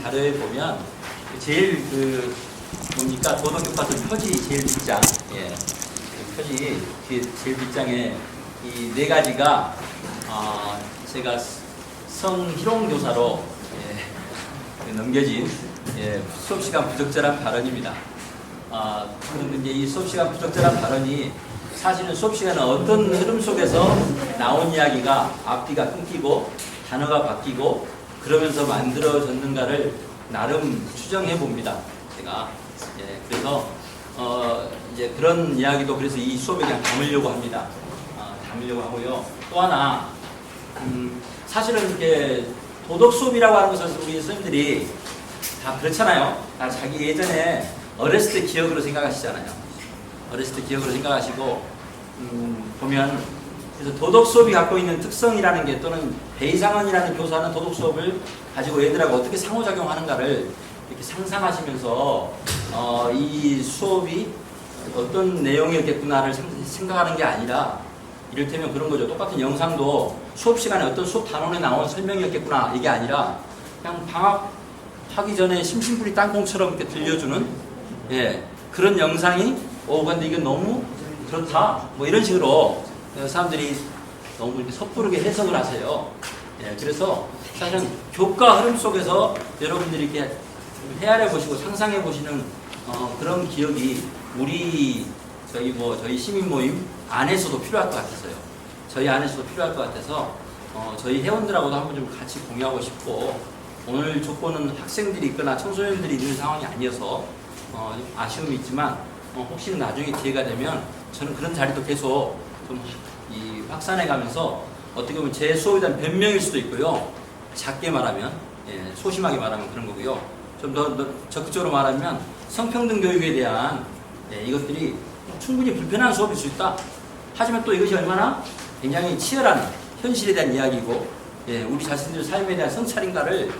자료에 보면 제일 뭡니까 도덕교과서 표지 제일 뒷장, 예, 그 표지 제일 뒷장에 이 네 가지가 제가 성희롱 교사로 넘겨진 수업 시간 부적절한 발언입니다. 그런데 이제 이 수업 시간 부적절한 발언이 사실은 수업 시간은 어떤 흐름 속에서 나온 이야기가 앞뒤가 끊기고 단어가 바뀌고 그러면서 만들어졌는가를 나름 추정해 봅니다. 제가 그래서 이제 그런 이야기도 그래서 이 수업에 그냥 담으려고 합니다. 담으려고 하고요. 또 하나 사실은 이렇게 도덕 수업이라고 하는 것을 우리 선생님들이 다 그렇잖아요. 다 자기 예전에 어렸을 때 기억으로 생각하시잖아요. 어렸을 때 기억으로 생각하시고 보면 그래서 도덕 수업이 갖고 있는 특성이라는 게 또는 배이상원이라는 교사는 도덕 수업을 가지고 애들하고 어떻게 상호작용하는가를 이렇게 상상하시면서 이 수업이 어떤 내용이었겠구나를 생각하는 게 아니라 이를테면 그런 거죠. 똑같은 영상도 수업 시간에 어떤 수업 단원에 나온 설명이었겠구나 이게 아니라 그냥 방학하기 전에 심심풀이 땅콩처럼 이렇게 들려주는 그런 영상이 근데 이건 너무 그렇다 뭐 이런 식으로 사람들이 너무 이렇게 섣부르게 해석을 하세요. 그래서 사실은 교과 흐름 속에서 여러분들이 이렇게 헤아려 보시고 상상해 보시는 그런 기억이 우리 저희 시민 모임 안에서도 필요할 것 같아서요. 저희 안에서도 필요할 것 같아서 저희 회원들하고도 한번 좀 같이 공유하고 싶고 오늘 조건은 학생들이 있거나 청소년들이 있는 상황이 아니어서 좀 아쉬움이 있지만 혹시 나중에 기회가 되면 저는 그런 자리도 계속 좀 확산해 가면서 어떻게 보면 제 수업에 대한 변명일 수도 있고요. 작게 말하면 소심하게 말하면 그런 거고요. 좀 더 적극적으로 말하면 성평등 교육에 대한 이것들이 충분히 불편한 수업일 수 있다. 하지만 또 이것이 얼마나 굉장히 치열한 현실에 대한 이야기고 우리 자신들의 삶에 대한 성찰인가를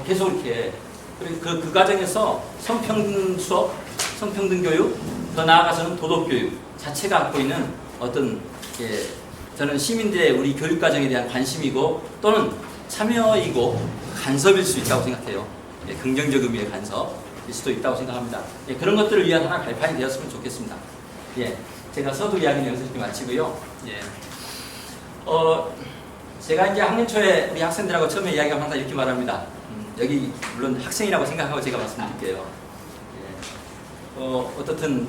계속 이렇게 그 과정에서 성평등 수업, 성평등 교육, 더 나아가서는 도덕 교육 자체가 갖고 있는 어떤 저는 시민들의 우리 교육 과정에 대한 관심이고 또는 참여이고 간섭일 수 있다고 생각해요. 긍정적 의미의 간섭일 수도 있다고 생각합니다. 그런 것들을 위한 하나 발판이 되었으면 좋겠습니다. 제가 서두 이야기는 여기서 이렇게 마치고요. 제가 이제 학년 초에 우리 학생들하고 처음에 이야기하면 항상 이렇게 말합니다. 여기 물론 학생이라고 생각하고 제가 말씀드릴게요. 어떻든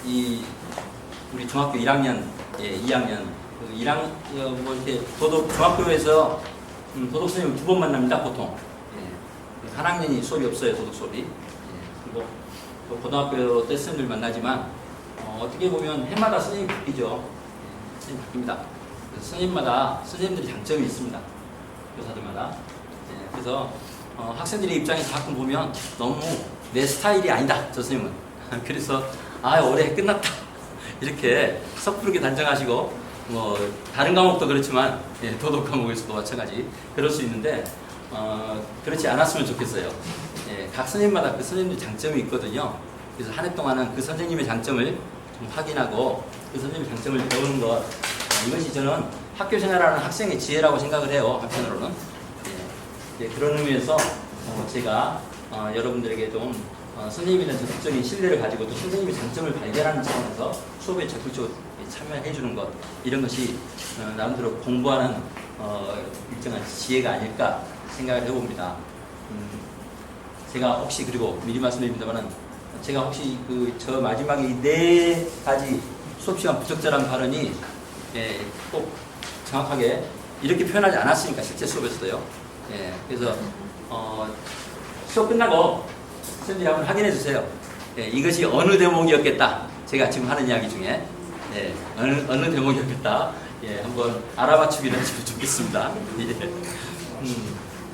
우리 중학교 1학년, 2학년, 뭐 이렇게 중학교에서 도덕 선생님 2번 만납니다, 보통. 한 학년이 수업이 없어요, 도덕 수업이. 그리고 또 고등학교 때 선생님들 만나지만 어떻게 보면 해마다 선생님이 바뀌죠. 선생님이 바뀝니다. 그래서 선생님들이 장점이 있습니다. 교사들마다. 그래서 학생들의 입장에서 가끔 보면 너무 내 스타일이 아니다, 저 선생님은. 그래서 올해 끝났다. 이렇게 섣부르게 단정하시고 다른 과목도 그렇지만 도덕 과목에서도 마찬가지 그럴 수 있는데 그렇지 않았으면 좋겠어요. 각 선생님마다 그 선생님의 장점이 있거든요. 그래서 한 해 동안은 그 선생님의 장점을 좀 확인하고 그 선생님의 장점을 배우는 것 이것이 저는 학교 생활하는 학생의 지혜라고 생각을 해요. 한편으로는 그런 의미에서 제가 여러분들에게 좀 선생님에 대한 적극적인 신뢰를 가지고 또 선생님의 장점을 발견하는 차원에서 수업에 적극적으로 참여해 주는 것 이런 것이 나름대로 공부하는 일정한 지혜가 아닐까 생각을 해봅니다. 제가 혹시 그리고 미리 말씀드립니다만은 제가 혹시 저 마지막에 이 4가지 수업시간 부적절한 발언이 꼭 정확하게 이렇게 표현하지 않았으니까 실제 수업에서도요. 그래서 수업 끝나고 선생님이 한번 확인해 주세요. 이것이 어느 대목이었겠다. 제가 지금 하는 이야기 중에 어느 대목이었겠다. 한번 알아맞추기를 해주면 좋겠습니다.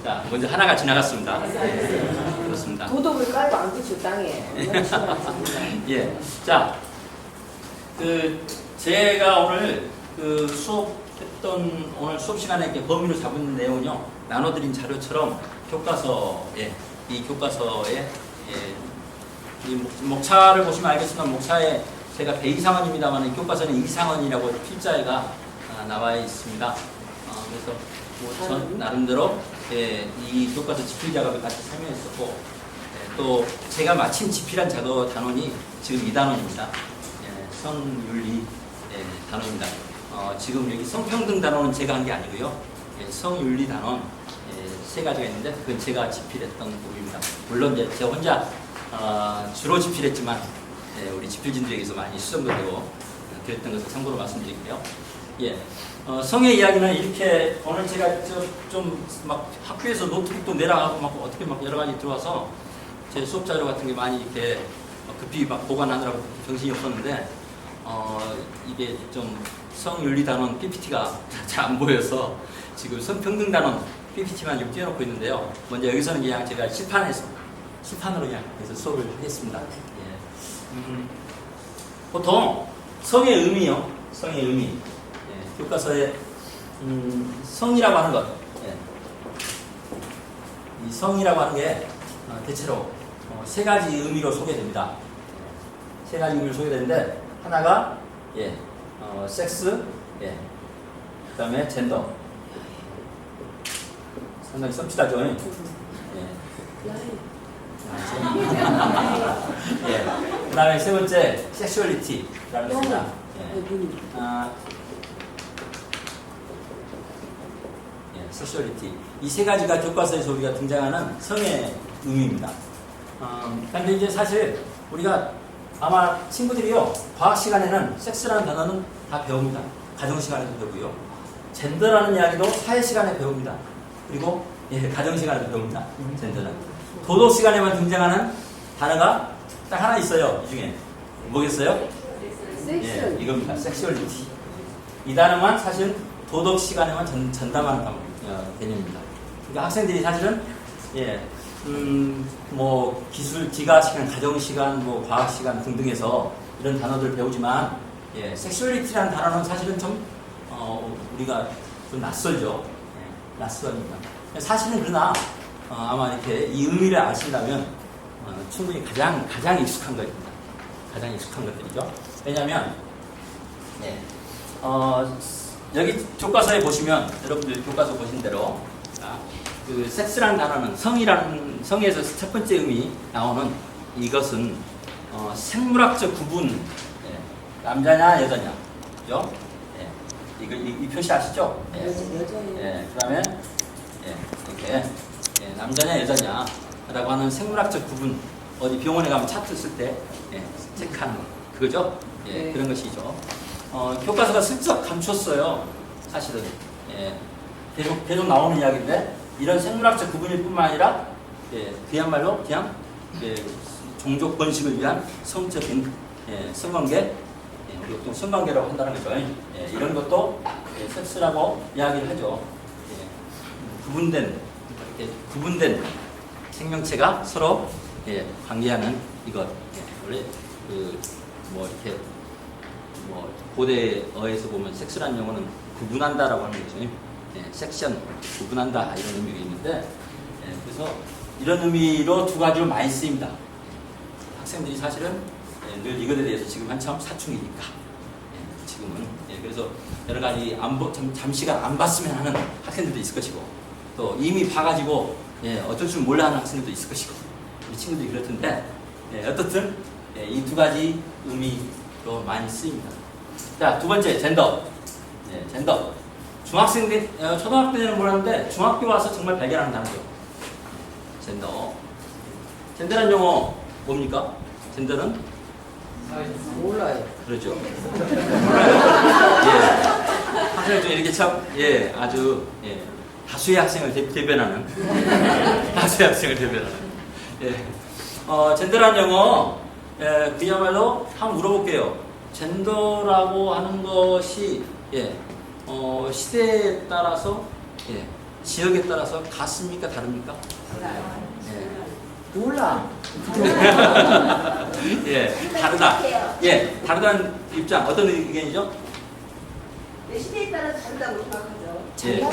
자, 먼저 하나가 지나갔습니다. 그렇습니다. 도덕을 깔고 안 붙여 땅에. 자, 제가 오늘 수업했던 오늘 수업 시간에 이렇게 범위로 잡은 내용은요 나눠드린 자료처럼 교과서에 이 목차를 보시면 알겠지만 목차에 제가 배이상원입니다만 교과서는 이상원이라고 필자가 나와 있습니다. 그래서 전 나름대로 예, 이 교과서 집필 작업에 같이 참여했었고, 예, 또 제가 마침 집필한 단원이 지금 이 단원입니다. 예, 성윤리 단원입니다. 지금 여기 성평등 단원은 제가 한 게 아니고요. 예, 성윤리 단원 세 가지가 있는데 그건 제가 집필했던 부분입니다. 물론 이제 제가 혼자 주로 집필했지만 우리 집필진들에게서 많이 수정도 되고 그랬던 것을 참고로 말씀드릴게요. 예, 성의 이야기는 이렇게 오늘 제가 좀 막 학교에서 노트북도 내려가고 막 어떻게 막 여러 가지 들어와서 제 수업 자료 같은 게 많이 이렇게 급히 막 보관하느라고 정신이 없었는데 이게 좀 성윤리 단원 PPT가 잘 안 보여서 지금 성평등 단원 PPT만 좀 띄워놓고 있는데요. 먼저 여기서는 그냥 제가 실판으로 그냥 해서 수업을 하겠습니다. 예. 보통 성의 의미요. 성의 의미. 예. 교과서에 성이라고 하는 것. 예. 이 성이라고 하는 게 대체로 세 가지 의미로 소개됩니다. 세 가지 의미로 소개되는데 하나가 섹스, 그다음에 젠더. 상당히 썸치다죠. 예. 예. 그다음에 세 번째 섹슈얼리티라는 것입니다. 섹슈얼리티. 이 세 가지가 교과서에서 우리가 등장하는 성의 의미입니다. 근데 이제 사실 우리가 아마 친구들이요 과학 시간에는 섹스라는 단어는 다 배웁니다. 가정 시간에도 배우고요. 젠더라는 이야기도 사회 시간에 배웁니다. 그리고 가정 시간에도 배웁니다. 젠더는 도덕 시간에만 등장하는 단어가 딱 하나 있어요. 이 중에 뭐겠어요? 예, 이겁니다. 섹슈얼리티. 이 단어만 사실 도덕 시간에만 전담하는 개념입니다. 그러니까 학생들이 사실은 뭐 기술, 기가 시간, 가정 시간, 뭐 과학 시간 등등에서 이런 단어들을 배우지만 섹슈얼리티라는 단어는 사실은 좀 우리가 좀 낯설죠. 낯설입니다. 사실은 그러나 아마 이렇게 이 의미를 아신다면 충분히 가장 익숙한 것입니다. 가장 익숙한 것들이죠. 왜냐하면 여기 교과서에 보시면 여러분들 교과서 보신 대로 그 섹스라는 단어는 성에서 첫 번째 의미 나오는 이것은 생물학적 구분, 남자냐 여자냐, 그죠? 이 표시 아시죠? 여자예요. 그다음에 이렇게 남자냐 여자냐라고 하는 생물학적 구분, 어디 병원에 가면 차트 쓸 때 체크하는 거, 그거죠? 그런 것이죠. 교과서가 슬쩍 감췄어요. 사실은 계속 나오는 이야기인데 이런 생물학적 구분일 뿐만 아니라 그야말로 그냥 종족 번식을 위한 성적인 성관계, 우리 보통 성관계라고 한다는 거죠. 이런 것도 섹스라고 이야기를 하죠. 구분된 생명체가 서로 관계하는 이것. 원래 이렇게 고대어에서 보면 섹스라는 용어는 구분한다라고 하는 거죠. 섹션, 구분한다 이런 의미가 있는데 그래서 이런 의미로 두 가지로 많이 쓰입니다. 학생들이 사실은 늘 이것에 대해서 지금 한참 사춘기니까 지금은 그래서 여러 가지 잠시간 안 봤으면 하는 학생들도 있을 것이고 또 이미 봐가지고 어쩔 줄 몰라 하는 학생들도 있을 것이고 우리 친구들이 그렇던데 어떻든 이 두 가지 의미로 많이 쓰입니다. 자, 두 번째 젠더. 젠더. 초등학교 때는 몰랐는데 중학교 와서 정말 발견하는 단어죠. 젠더. 젠더란 용어 뭡니까? 젠더는? 몰라요. 그렇죠. 학생들 중에 이렇게 참, 아주, 다수의 학생을 대변하는. 다수의 학생을 대변하는. 젠더란 용어, 그야말로 한번 물어볼게요. 젠더라고 하는 것이, 시대에 따라서, 지역에 따라서 같습니까? 다릅니까? 몰라. 다르다. 다르다는 입장, 어떤 의견이죠? 시대에 따라 다르다고 생각하죠.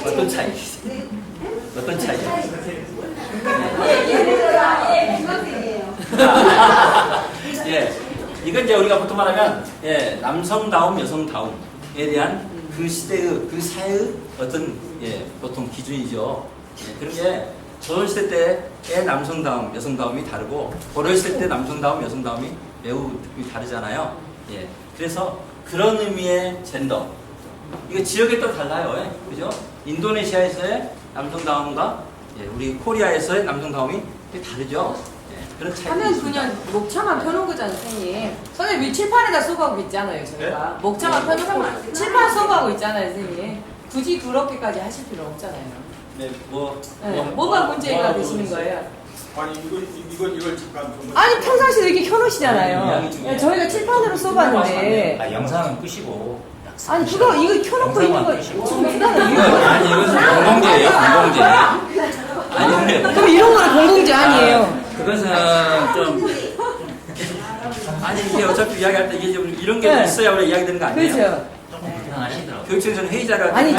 어떤 차이? 어떤 차이죠? 예를 들어, 중학생이에요. 이건 이제 우리가 보통 말하면, 남성다움, 여성다움에 대한 그 시대의, 그 사회의 어떤, 보통 기준이죠. 예, 그런 게 젊었을 때의 남성다움, 여성다움이 다르고 어렸을 때 남성다움, 여성다움이 매우 느낌이 다르잖아요. 예, 그래서 그런 의미의 젠더. 이거 지역에 따라 달라요. 예, 그죠? 인도네시아에서의 남성다움과 예, 우리 코리아에서의 남성다움이 되게 다르죠. 예, 그런 차이가 하면 있습니다. 그냥 목차만 펴놓은 거잖아요, 선생님. 선생님, 위 칠판에다 써가고 있잖아요, 저희가. 목차만 펴놓고 칠판 써가고 있잖아요, 선생님. 굳이 그렇게까지 하실 필요 없잖아요. 네, 뭐가 문제가 되시는 거예요? 아니 이걸 잠깐 좀. 아니, 평상시에 이렇게 켜놓으시잖아요. 이야기 중에 네, 저희가 칠판으로 써봤는데. 아, 영상은 끄시고. 아니, 그거, 이거 켜놓고 있는 거, 지금 쓰다는 이거. 아니, 이것은 공공재예요, 공공재. 아니 근데 그럼 이런 거는 공공재 아니에요. 그것은 좀. 아니 이게 어차피 이야기할 때 이게 좀 이런 게 네. 있어야 우리 이야기 되는 거 아니에요? 그렇죠. 조금 불편하시더라고요. 교육청에서는 회의 자료가 아니,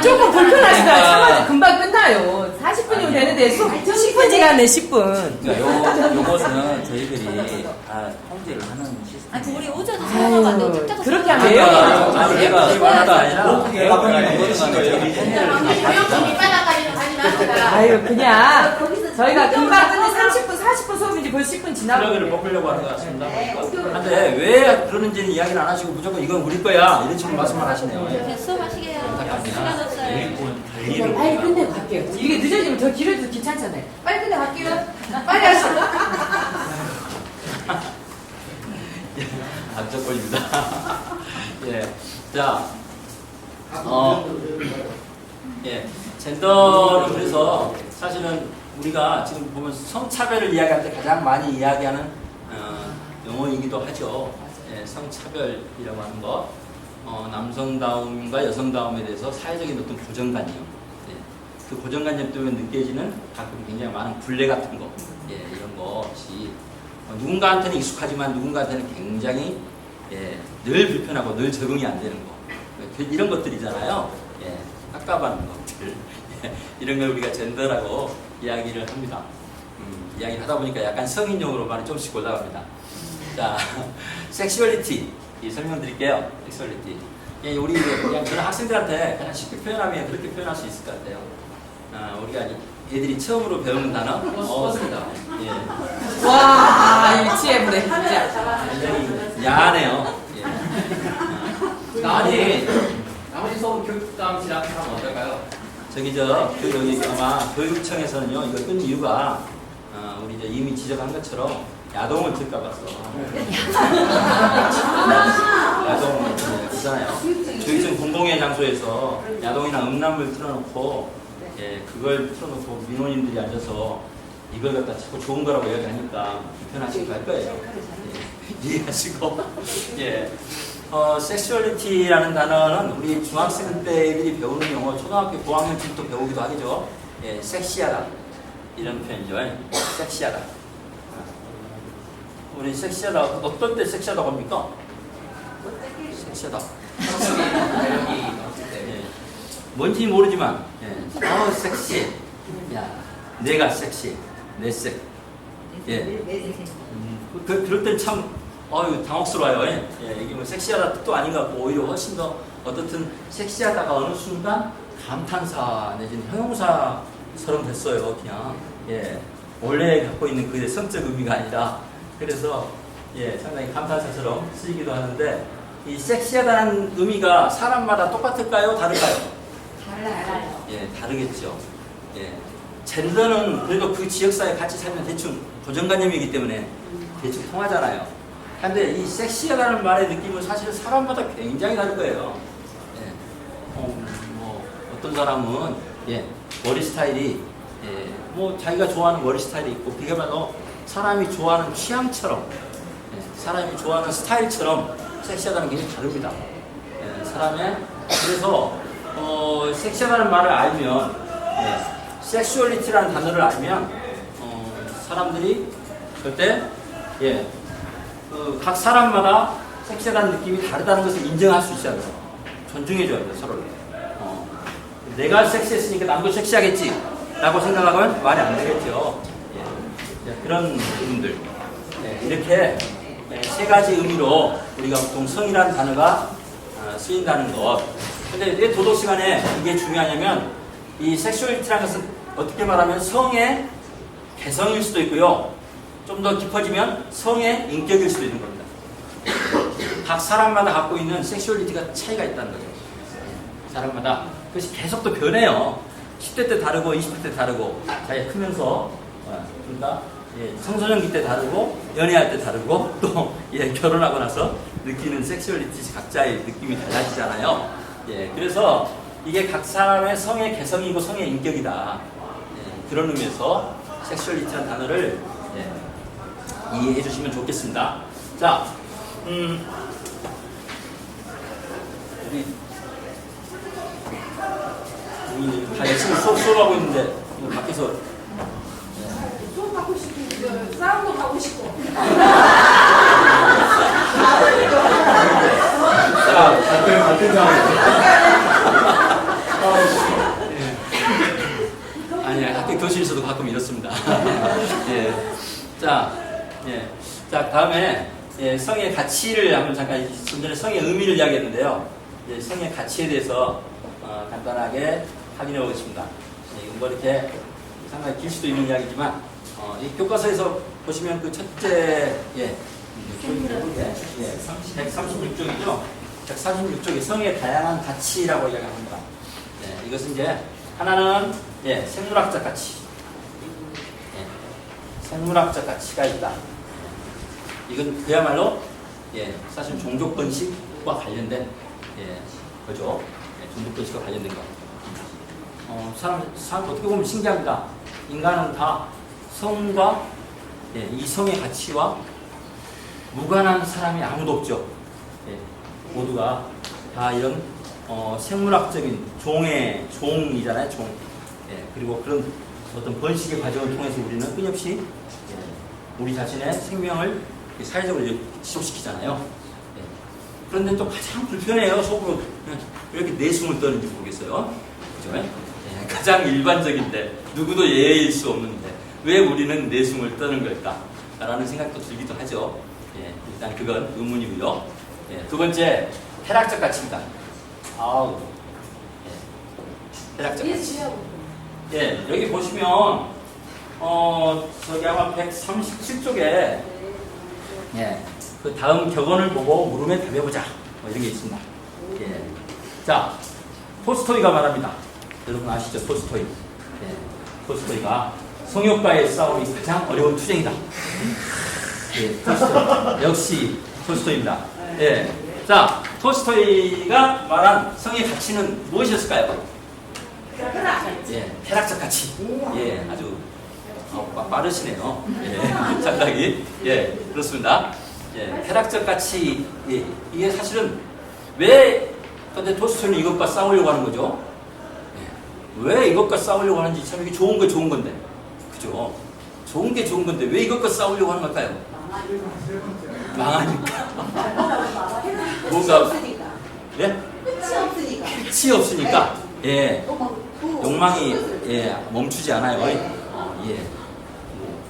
조금 불편하시다. 참아, 금방 끝나요. 40분이면 되는데, 10분 지났네, 10분. 그러니까 요것은 저희들이 다 통제를 하는 시스템. 아니 우리 오전에 사용하면 안 되고 쭉 짜서 그렇게 하면 아니, 돼요. 아니 얘가 그거가 아니라 얘가 그냥 이러신 거예요. 밑바닥까지는 가지 맙시다. 아유, 그냥 저희가 금방 끝내 30분, 40분 수업인지 벌써 10분 지나고. 플러그를 뽑으려고 하는 것 같습니다. 근데 왜 그러는지는 이야기를 안 하시고 무조건 이건 우리 거야 이런 식으로 말씀을 하시네요. 수업하시게요. 시간 없어요. 그냥 빨리 끝내고 갈게요. 이게 늦어지면 더 길어져도 귀찮잖아요. 빨리 끝내고 갈게요. 빨리 하시죠. 안쪽골입니다. 예, 자, 예, 젠더는 그래서 사실은 우리가 지금 보면 성차별을 이야기할 때 가장 많이 이야기하는 용어이기도 하죠. 예, 성차별이라고 하는 것, 남성다움과 여성다움에 대해서 사회적인 어떤 고정관념, 예, 그 고정관념 때문에 느껴지는 가끔 굉장히 많은 굴레 같은 거, 예, 이런 것이 누군가한테는 익숙하지만 누군가한테는 굉장히 예, 늘 불편하고 늘 적응이 안 되는 거, 이런 것들이잖아요. 예, 깝깝한 것들, 예, 이런 걸 우리가 젠더라고 이야기를 합니다. 이야기를 하다 보니까 약간 성인용어로 말이 조금씩 올라갑니다. 자, 섹슈얼리티 설명드릴게요. 섹슈얼리티. 예, 우리 그냥 저는 학생들한테 그냥 쉽게 표현하면 그렇게 표현할 수 있을 것 같아요. 우리가 애들이 처음으로 배우는 단어, 예. 와, 유치해보네, 진짜. 굉장히 야하네요. 예. 나머지 수업 교육감 지나가면 어떨까요? 여기 아마 교육청에서는요 이걸 끈 이유가 우리 이미 지적한 것처럼 야동을 틀까 봤어. 야동 그렇잖아요. 교육청 공공의 장소에서 야동이나 음란물 틀어놓고 예 그걸 틀어놓고 민원인들이 앉아서 이걸 갖다 자꾸 좋은 거라고 이야기하니까 불편하시고 할 거예요. 예, 이해하시고 예. 섹슈얼리티라는 단어는 우리 중학생 때 애들이 배우는 용어, 초등학교 고학년쯤부터 배우기도 하겠죠. 예, 섹시하다. 이런 표현이죠. 섹시하다. 우리 섹시하다, 어떤 때 섹시하다고 합니까? 섹시하다. 예, 뭔지 모르지만, 예. 섹시. 야, 내가 섹시. 내 섹. 예. 그럴 땐 참, 당혹스러워요. 예, 이게 뭐 섹시하다 뜻도 아닌 것 같고, 오히려 훨씬 더 어떻든 섹시하다가 어느 순간 감탄사 내지는 형용사처럼 됐어요. 그냥, 예. 원래 갖고 있는 그 성적 의미가 아니라, 그래서, 예, 상당히 감탄사처럼 쓰이기도 하는데, 이 섹시하다는 의미가 사람마다 똑같을까요? 다를까요? 달라요. 예, 다르겠죠. 예. 젠더는 그래도 그 지역사회에 같이 살면 대충 고정관념이기 때문에 대충 통하잖아요. 근데 이 섹시하다는 말의 느낌은 사실 사람마다 굉장히 다를 거예요. 예. 어떤 사람은 예, 머리 스타일이 예, 뭐 자기가 좋아하는 머리 스타일이 있고 그게말로 사람이 좋아하는 취향처럼 예, 사람이 좋아하는 스타일처럼 섹시하다는 게 다릅니다. 예, 그래서 섹시하다는 말을 알면 예, 섹슈얼리티라는 단어를 알면 사람들이 절대 예, 각 사람마다 섹시하다는 느낌이 다르다는 것을 인정할 수 있어야 돼요. 존중해줘야 돼요, 서로를. 내가 섹시했으니까 남도 섹시하겠지 라고 생각하면 말이 안 되겠죠. 예, 그런 부분들. 예, 이렇게 세 가지 의미로 우리가 보통 성이라는 단어가 쓰인다는 것. 근데 왜 도덕 시간에 이게 중요하냐면 이 섹슈얼리티라는 것은 어떻게 말하면 성의 개성일 수도 있고요. 좀 더 깊어지면 성의 인격일 수도 있는 겁니다. 각 사람마다 갖고 있는 섹슈얼리티가 차이가 있다는 거죠. 사람마다. 그것이 계속 또 변해요. 10대 때 다르고 20대 때 다르고 자기가 크면서 그러니까 청소년기 때 다르고 연애할 때 다르고 또 결혼하고 나서 느끼는 섹슈얼리티 각자의 느낌이 달라지잖아요. 그래서 이게 각 사람의 성의 개성이고 성의 인격이다. 그런 의미에서 섹슈얼리티라는 단어를 이해해 주시면 좋겠습니다. 자, 우리 다 열심히 수업하고 있는데 이거 밖에서 수업하고 싶고 싸움도 가고 싶고. 같은 아니 학교 교실에서도 가끔 이렇습니다. 자 다음에 성의 가치를 한번 잠깐 좀 전에 성의 의미를 이야기했는데요. 성의 가치에 대해서 간단하게 확인해 보겠습니다. 이건 뭐 이렇게 상당히 길 수도 있는 이야기지만 이 교과서에서 보시면 그 첫째 136쪽이죠. 146쪽이 성의 다양한 가치라고 이야기합니다. 이것은 이제 하나는 생물학적 가치, 생물학적 가치가 있다. 이건 그야말로 사실 종족 번식과 관련된 거죠. 종족 번식과 관련된 거. 사람 어떻게 보면 신기합니다. 인간은 다 성과 이 성의 가치와 무관한 사람이 아무도 없죠. 모두가 다 이런 생물학적인 종이잖아요. 종. 그리고 그런 어떤 번식의 과정을 통해서 우리는 끊임없이 우리 자신의 생명을 사회적으로 지속시키잖아요. 그런데 또 가장 불편해요. 속으로 왜 이렇게 내숭을 떠는지 모르겠어요. 그죠? 가장 일반적인데 누구도 예외일 수 없는데 왜 우리는 내숭을 떠는 걸까? 라는 생각도 들기도 하죠. 일단 그건 의문이고요. 두 번째, 쾌락적 가치입니다. 쾌락적 가치. 여기 보시면 저기 아마 137쪽에 그 다음 격언을 보고 물음에 답해보자 뭐 이런 게 있습니다. 자, 톨스토이가 말합니다. 여러분 아시죠? 톨스토이. 톨스토이가 성욕과의 싸움이 가장 어려운 투쟁이다. 톨스토이. 역시 톨스토이입니다. 자, 톨스토이가 말한 성의 가치는 무엇이었을까요? 쾌락적 가치. 아주 빠르시네요. 상당히. 그렇습니다. 쾌락적 가치. 이게 사실은 왜 근데 톨스토이는 이것과 싸우려고 하는 거죠? 왜 이것과 싸우려고 하는지 참 이게 좋은 거 좋은 건데. 그죠? 좋은 게 좋은 건데 왜 이것과 싸우려고 하는 걸까요? 망하니까. 뭔가 끝이 없으니까. 욕망이 멈추지 않아요.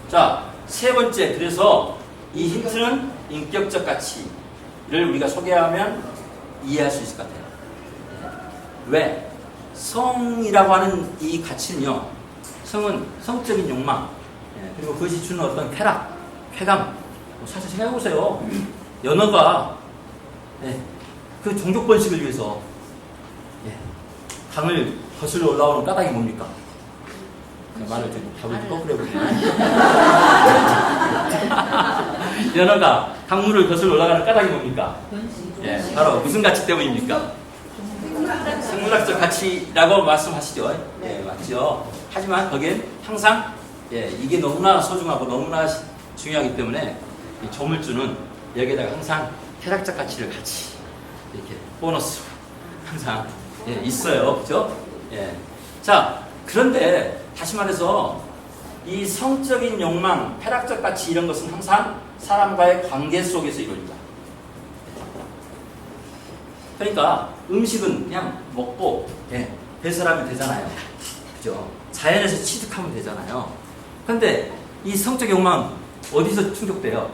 자, 세 번째. 그래서 이 힌트는 인격적 가치를 우리가 소개하면 이해할 수 있을 것 같아요. 왜? 성이라고 하는 이 가치는요. 성은 성적인 욕망, 그리고 그것이 주는 어떤 쾌락, 쾌감. 사실 생각해보세요. 연어가 그 종족 번식을 위해서 강을 거슬러 올라오는 까닭이 뭡니까? 말을 좀 답을 좀 거꾸로 해보세요. 연어가 강물을 거슬러 올라가는 까닭이 뭡니까? 바로 무슨 가치 때문입니까? 생물학적 가치라고 말씀하시죠. 맞죠. 하지만 거기엔 항상 이게 너무나 소중하고 너무나 중요하기 때문에 이 조물주는 여기에다가 항상 쾌락적 가치를 같이 이렇게 보너스로 항상 있어요. 그죠? 자, 그런데 다시 말해서 이 성적인 욕망, 쾌락적 가치 이런 것은 항상 사람과의 관계 속에서 이루어집니다. 그러니까 음식은 그냥 먹고 배설하면 되잖아요. 그죠? 자연에서 취득하면 되잖아요. 그런데 이 성적 욕망 어디서 충족돼요?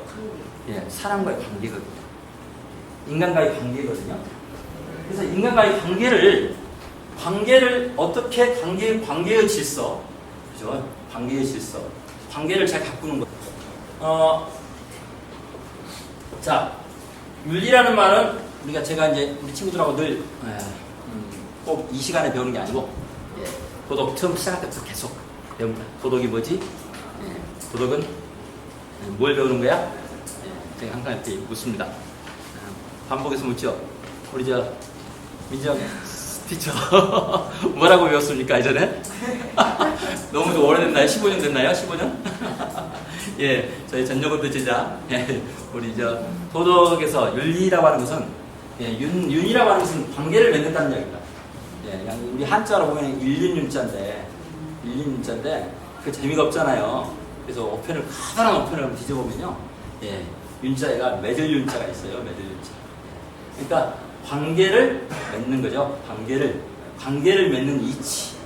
사람과의 관계거든요. 인간과의 관계거든요. 그래서 인간과의 관계를 어떻게 관계의 질서, 그죠? 관계의 질서. 관계를 잘 가꾸는 것. 자, 윤리라는 말은 제가 이제 우리 친구들하고 늘 꼭 이 시간에 배우는 게 아니고 도덕 처음 시작할 때부터 계속 배웁니다. 도덕이 뭐지? 도덕은 뭘 배우는 거야? 제가 항상 이렇게 묻습니다. 반복해서 묻죠. 우리 민정 티처 뭐라고 배웠습니까 이전에? 너무 오래됐나요? 15년 됐나요? 15년? 예, 저희 전여고도 제자 우리 도덕에서 윤리라고 하는 것은 윤이라고 하는 것은 관계를 맺는다는 이야기입니다. 그냥 우리 한자로 보면 일륜윤자인데 그 재미가 없잖아요. 그래서 어편을 가다란 어편을 뒤져보면요, 윤자가 맺을 윤자가 있어요. 맺을 윤자. 그러니까 관계를 맺는 거죠. 관계를 맺는 이치.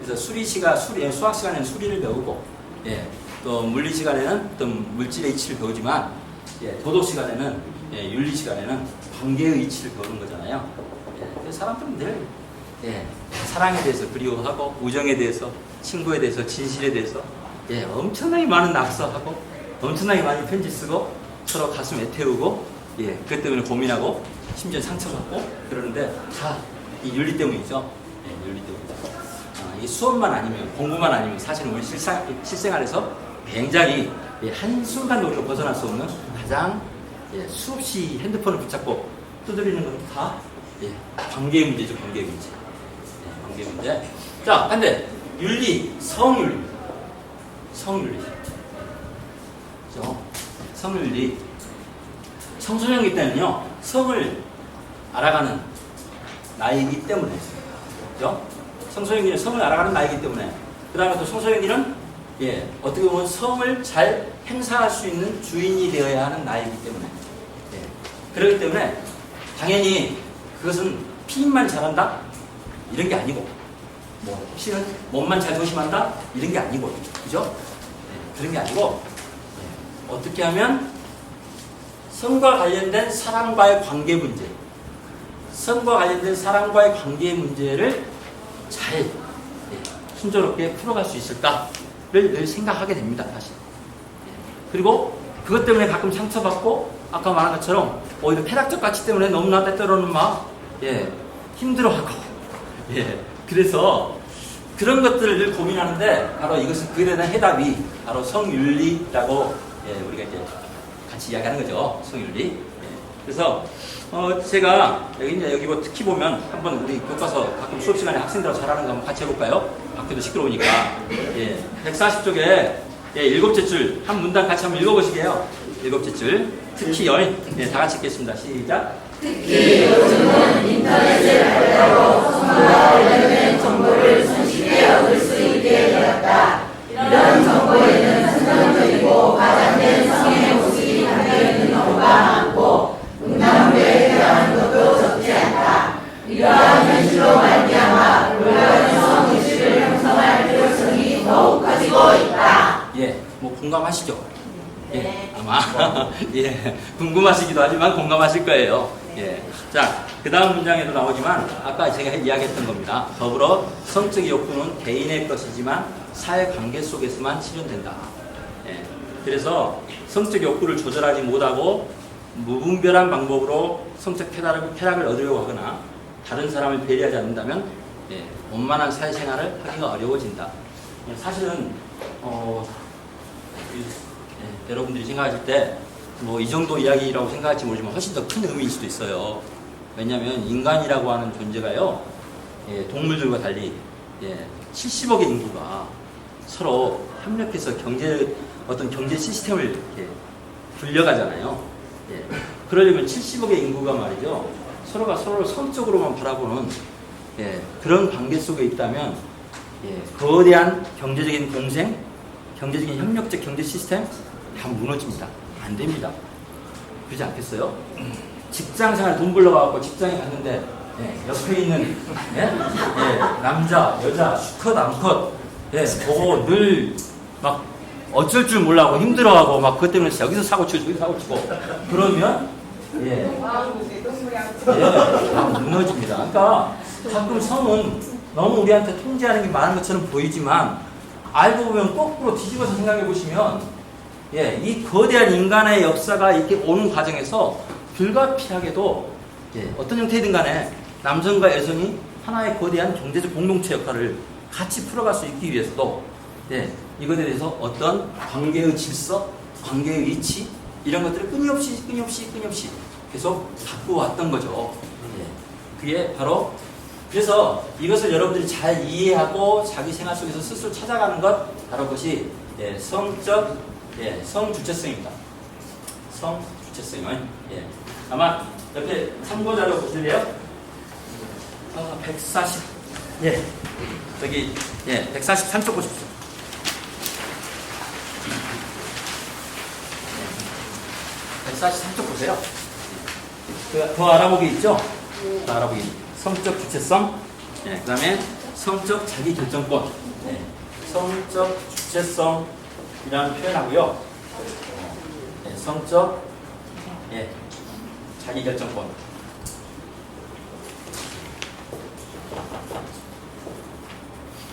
그래서 수학 시간에는 수리를 배우고, 또 물리 시간에는 어떤 물질의 이치를 배우지만, 도덕 시간에는 윤리 시간에는 관계의 이치를 배우는 거잖아요. 그래서 사람들은 늘 사랑에 대해서 그리워하고, 우정에 대해서, 친구에 대해서, 진실에 대해서 엄청나게 많은 낙서하고, 엄청나게 많이 편지 쓰고, 서로 가슴 애태우고, 그것 때문에 고민하고, 심지어 상처받고 그러는데 다 이 윤리 때문이죠. 윤리 때문이죠. 이 수업만 아니면, 공부만 아니면 사실은 우리 실생활에서 굉장히 한순간도 우리가 벗어날 수 없는 가장 수없이 핸드폰을 붙잡고 두드리는 건 다 관계의 문제죠. 관계의 문제. 관계의 문제. 자, 근데 윤리, 성윤리입니다. 성윤리. 그죠? 성윤리. 청소년기 때는요, 성을 알아가는 나이기 때문에. 그죠? 청소년기는 성을 알아가는 나이기 때문에. 그 다음에 또 청소년기는, 어떻게 보면 성을 잘 행사할 수 있는 주인이 되어야 하는 나이기 때문에. 그렇기 때문에, 당연히 그것은 피임만 잘한다? 이런 게 아니고, 혹시는 몸만 잘 조심한다? 이런 게 아니고, 그죠? 그런 게 아니고, 어떻게 하면 성과 관련된 사랑과의 관계 문제, 성과 관련된 사랑과의 관계의 문제를 잘 순조롭게 풀어갈 수 있을까를 늘 생각하게 됩니다, 사실. 그리고 그것 때문에 가끔 상처받고, 아까 말한 것처럼 오히려 쾌락적 가치 때문에 너무나 때때로는 막 힘들어하고, 그래서 그런 것들을 늘 고민하는데, 바로 이것은 그에 대한 해답이 바로 성윤리라고 우리가 이제 같이 이야기하는 거죠. 성윤리. 그래서 제가 여기 뭐 특히 보면 한번 우리 교과서 가끔 수업 시간에 학생들하고 잘하는 거 한번 같이 해볼까요? 학교도 시끄러우니까. 140쪽에 7째 줄 한 문단 같이 한번 읽어보시게요. 7째 줄. 특히 여인. 다 같이 읽겠습니다. 시작. 특히 요즘은 인터넷을 발달하고 성과 관련된 정보를 손쉽게 얻을 수 있게 되었다. 이런 정보에는 선정적이고 과장된 성의 모습이 담겨있는 경우가 많고 응답에 해당하는 것도 적지 않다. 이러한 현실로 말미암아 올바른 성의식을 형성할 필요성이 더욱 커지고 있다. 뭐 공감하시죠? 아마 궁금하시기도 하지만 공감하실 거예요. 자, 그 다음 문장에도 나오지만 아까 제가 이야기했던 겁니다. 더불어 성적 욕구는 개인의 것이지만 사회관계 속에서만 실현된다. 그래서 성적 욕구를 조절하지 못하고 무분별한 방법으로 성적 쾌락을 얻으려고 하거나 다른 사람을 배려하지 않는다면 원만한 사회생활을 하기가 어려워진다. 사실은 여러분들이 생각하실 때 뭐 이 정도 이야기라고 생각할지 모르지만 훨씬 더 큰 의미일 수도 있어요. 왜냐하면 인간이라고 하는 존재가요, 동물들과 달리 70억의 인구가 서로 협력해서 어떤 경제 시스템을 이렇게 굴려가잖아요. 그러려면 70억의 인구가 말이죠, 서로가 서로를 성적으로만 바라보는 그런 관계 속에 있다면 거대한 경제적인 공생, 경제적인 협력적 경제 시스템 다 무너집니다. 안 됩니다. 그렇지 않겠어요? 직장생활 돈 벌러가고 직장에 갔는데 옆에 있는 남자, 여자, 수컷, 암컷 보고 늘 막 어쩔 줄 몰라고 힘들어하고 막 그것 때문에 여기서 사고 치고 저기서 사고 치고 그러면 다 무너집니다. 그러니까 가끔 성은 너무 우리한테 통제하는 게 많은 것처럼 보이지만 알고 보면 거꾸로 뒤집어서 생각해 보시면 예, 이 거대한 인간의 역사가 이렇게 오는 과정에서 불가피하게도 예, 어떤 형태이든 간에 남성과 여성이 하나의 거대한 경제적 공동체 역할을 같이 풀어갈 수 있기 위해서도 예, 이것에 대해서 어떤 관계의 질서, 관계의 위치 이런 것들을 끊임없이 계속 바꾸어왔던 거죠. 예, 그게 바로 그래서 이것을 여러분들이 잘 이해하고 자기 생활 속에서 스스로 찾아가는 것 바로 그것이 예, 성주체성입니다. 성주체성은 예. 아마 옆에 참고자료 보실래요? 140 예. 저기 예, 143쪽 보십시오. 예. 143쪽 보세요. 더 알아보기 있죠? 더 알아보기. 성적 주체성, 예, 그 다음에 성적 자기결정권, 예, 성적 주체성이라는 표현하고요. 예, 성적 예, 자기결정권.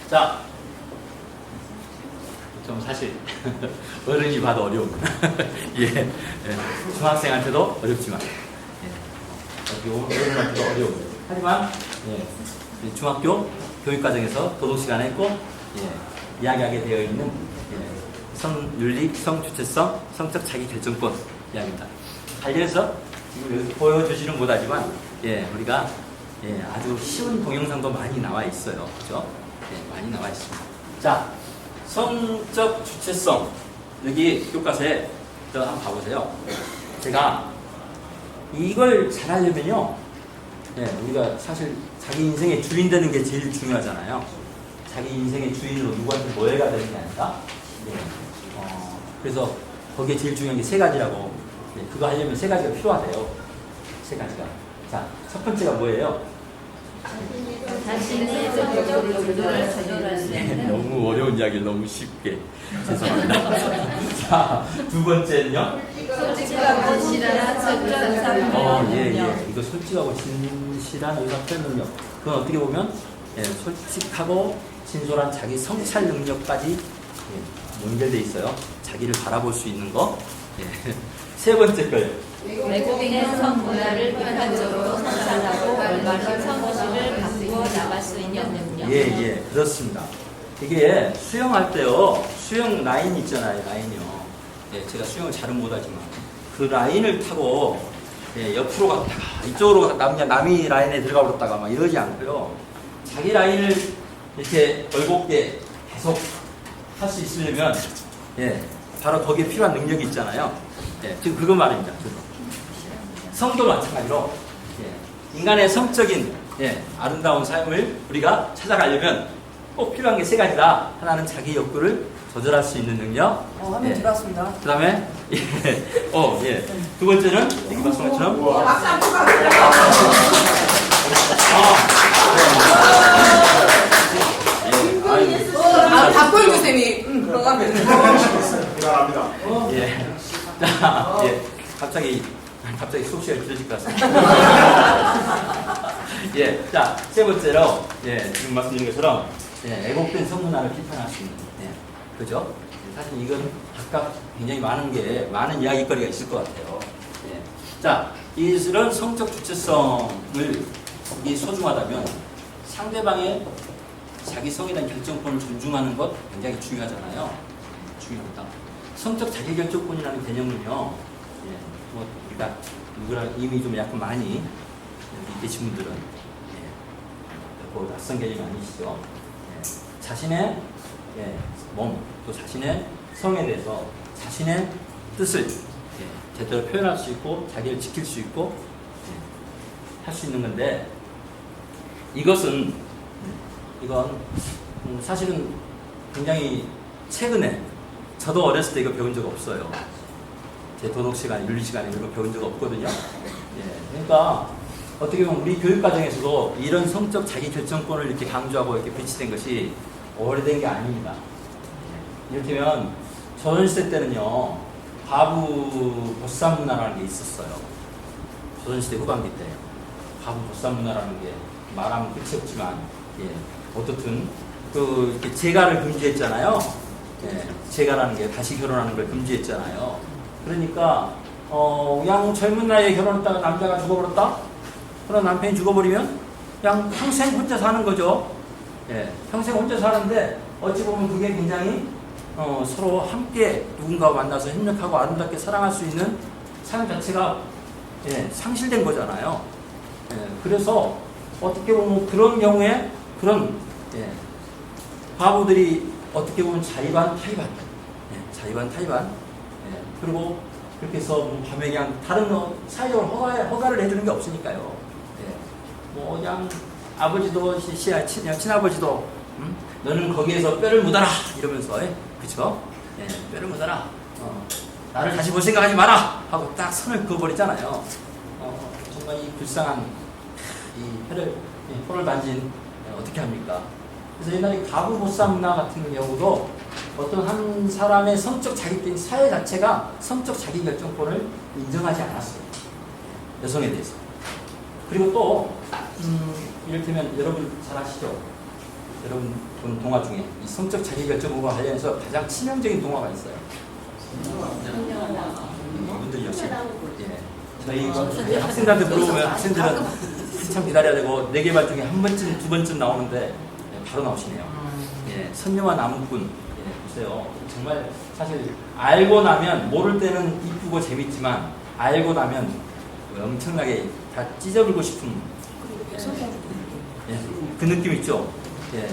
자, 좀 사실 어른이 봐도 어려운 예, 예, 중학생한테도 어렵지만 어른한테도 어려운 하지만 예, 중학교 교육과정에서 도덕시간에 있고 예, 이야기하게 되어 있는 예, 성윤리, 성주체성, 성적 자기결정권 이야기입니다. 관련해서 지금 보여주지는 못하지만 예, 우리가 예, 아주 쉬운 동영상도 많이 나와 있어요. 그죠? 예, 많이 나와 있습니다. 자, 성적 주체성 여기 교과서에 한번 봐보세요. 제가 이걸 잘 하려면요. 네, 우리가 사실 자기 인생의 주인 되는 게 제일 중요하잖아요. 자기 인생의 주인으로 누구한테 노예가 되는 게 아니라. 네, 그래서 거기에 제일 중요한 게 세 가지라고. 네, 그거 하려면 세 가지가 필요하대요. 세 가지가. 자, 첫 번째가 뭐예요? 자신의 적극적으로 조절할 수 네, 있는 너무 어려운 이야기를 너무 쉽게. 죄송합니다. 자, 두 번째는요? 솔직하고 진실한 적절한 예. 이거 솔직하고 진실한 의사 표현 능력. 그건 어떻게 보면 예, 솔직하고 진솔한 자기 성찰 능력까지 예, 연결돼 있어요. 자기를 바라볼 수 있는 거. 예. 세 번째 거예요. 외국인의 성문화를 객관적으로 성찰하고 올바른 성실을 바꾸어 나갈 수 있는 능력. 예, 그렇습니다. 이게 수영할 때요, 수영 라인 있잖아요, 라인이요. 예, 제가 수영을 잘은 못하지만 그 라인을 타고 예, 옆으로 갔다가 이쪽으로 남이 라인에 들어가 버렸다가 막 이러지 않고요. 자기 라인을 이렇게 올곧게 계속 할 수 있으려면 예, 바로 거기에 필요한 능력이 있잖아요. 예, 지금 그거 말입니다. 성도 마찬가지로 예, 인간의 성적인 예, 아름다운 삶을 우리가 찾아가려면 꼭 필요한 게 세 가지다. 하나는 자기 욕구를 조절할 수 있는 능력. 화면 들어왔습니다. 그 다음에 두 번째는 여기 말씀한 것처럼 박수 한번 박보영 교수님이 들어가면 미안합니다. 예. 자, 예. 갑자기 수업 시간이 길어질 것 같습니다. 예. 자, 세 번째로 예, 지금 말씀드린 것처럼 예, 애곡된 성문화를 비판할 수 있는 예, 그죠? 사실 이건 각각 굉장히 많은 이야기거리가 있을 것 같아요. 예. 자, 이런 성적 주체성을 이 소중하다면 상대방의 자기 성에 대한 결정권을 존중하는 것 굉장히 중요하잖아요. 중요합니다. 성적 자기결정권이라는 개념은요, 예, 뭐, 그러니까 누구랑 이미 좀 약간 많이 여기 계신 분들은 예, 뭐 낯선 개념이 아니시죠. 예, 자신의 예, 몸, 또 자신의 성에 대해서 자신의 뜻을 예, 제대로 표현할 수 있고 자기를 지킬 수 있고 예, 할 수 있는 건데 이건 사실은 굉장히 최근에 저도 어렸을 때 이거 배운 적 없어요. 제 도덕 시간, 윤리 시간에 이거 배운 적 없거든요. 예, 그러니까 어떻게 보면 우리 교육 과정에서도 이런 성적 자기 결정권을 이렇게 강조하고 이렇게 배치된 것이 오래된 게 아닙니다. 이를테면 조선시대 때는요, 과부 보쌈 문화라는 게 있었어요. 조선시대 후반기 때 과부 보쌈 문화라는 게 말하면 끝이 없지만, 예, 어떻든 이렇게 재가를 금지했잖아요. 예, 재가라는 게 다시 결혼하는 걸 금지했잖아요. 그러니까 그냥 젊은 나이에 결혼했다가 남자가 죽어버렸다? 그럼 남편이 죽어버리면 그냥 평생 혼자 사는 거죠. 예, 평생 혼자 사는데 어찌 보면 그게 굉장히 서로 함께 누군가와 만나서 협력하고 아름답게 사랑할 수 있는 삶 자체가 예, 상실된 거잖아요. 예, 그래서 어떻게 보면 그런 경우에 그런 예, 과부들이 어떻게 보면 자의반 타의반, 예, 자의반 타의반, 예, 그리고 그렇게 해서 뭐 밤에 그냥 다른 사회적으로 허가를 해주는 게 없으니까요. 예, 뭐 그냥 아버지도 친아버지도 너는 거기에서 뼈를 묻어라 이러면서 예, 그쵸? 예, 뼈를 묻어라. 나를 다시 볼 생각하지 마라 하고 딱 선을 그어버리잖아요. 정말 이 불쌍한 이 혀를 만진 어떻게 합니까? 그래서 옛날에 가부보쌈 문화 같은 경우도 어떤 한 사람의 성적 자기된 사회 자체가 성적 자기결정권을 인정하지 않았어요. 여성에 대해서. 그리고 또 이를테면 여러분 잘 아시죠? 여러분 본 동화 중에 이 성적 자기결정과 관련해서 가장 치명적인 동화가 있어요. 이분들 역시 저희 학생들한테 물어보면 학생들은 한참 기다려야 되고 4개 말 중에 한 번쯤, 두 번쯤 나오는데 바로 나오시네요. 예, 선녀와 나무꾼. 예, 보세요. 정말 사실 알고 나면 모를 때는 이쁘고 재밌지만 알고 나면 엄청나게 다 찢어버리고 싶은 예, 그 느낌 있죠? 예,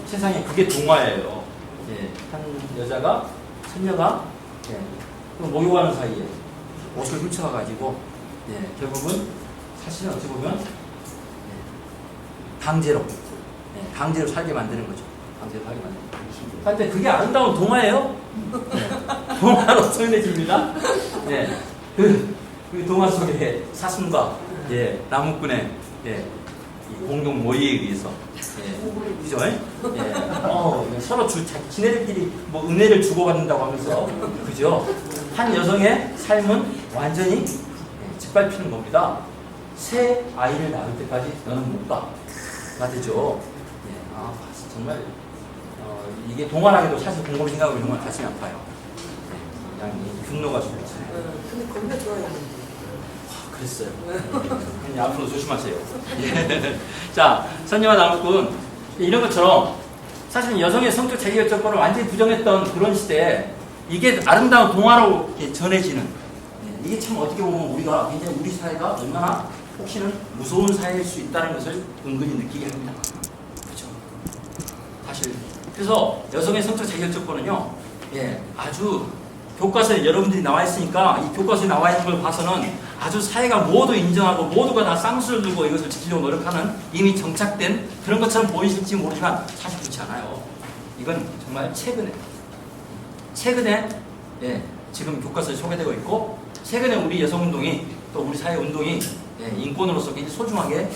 세상에 그게 동화예요. 예, 한 여자가 선녀가 예, 목욕하는 사이에 옷을 훔쳐가가지고 예, 결국은 사실은 어찌 보면 예, 강제로 살게 만드는 거죠. 강제로 살게 만드는 거죠. 근데 그게 아름다운 동화예요? 예, 동화로 표현해줍니다. 예, 그 동화 속에 사슴과 예, 나무꾼의 예, 이 공동 모의에 의해서 예, 그죠? 예, 서로 지네들끼리 뭐 은혜를 주고받는다고 하면서 그죠? 한 여성의 삶은 완전히 예, 짓밟히는 겁니다. 새 아이를 낳을 때까지 너는 못 가가 되죠. 예, 정말 이게 동안하게도 사실 곰곰이 생각하면 정말 가슴이 아파요. 예, 그냥 분노가 쏟아져요. 근데 겁나 좋아했는데. 그랬어요. 예, 앞으로 조심하세요. 예. 자, 선녀와 나무꾼 이런 것처럼 사실은 여성의 성적 자기결정권을 완전히 부정했던 그런 시대에 이게 아름다운 동화로 이렇게 전해지는 예, 이게 참 어떻게 보면 우리가 굉장히 우리 사회가 얼마나 혹시는 무서운 사회일 수 있다는 것을 은근히 느끼게 합니다. 그렇죠? 사실 그래서 여성의 성적 자기결정권은요, 예, 아주 교과서에 여러분들이 나와 있으니까 이 교과서에 나와 있는 걸 봐서는 아주 사회가 모두 인정하고 모두가 다 쌍수를 들고 이것을 지키려고 노력하는 이미 정착된 그런 것처럼 보이실지 모르지만 사실 그렇지 않아요. 이건 정말 최근에 예, 지금 교과서에 소개되고 있고 최근에 우리 여성운동이 또 우리 사회운동이 예, 인권으로서 굉장히 소중하게 예,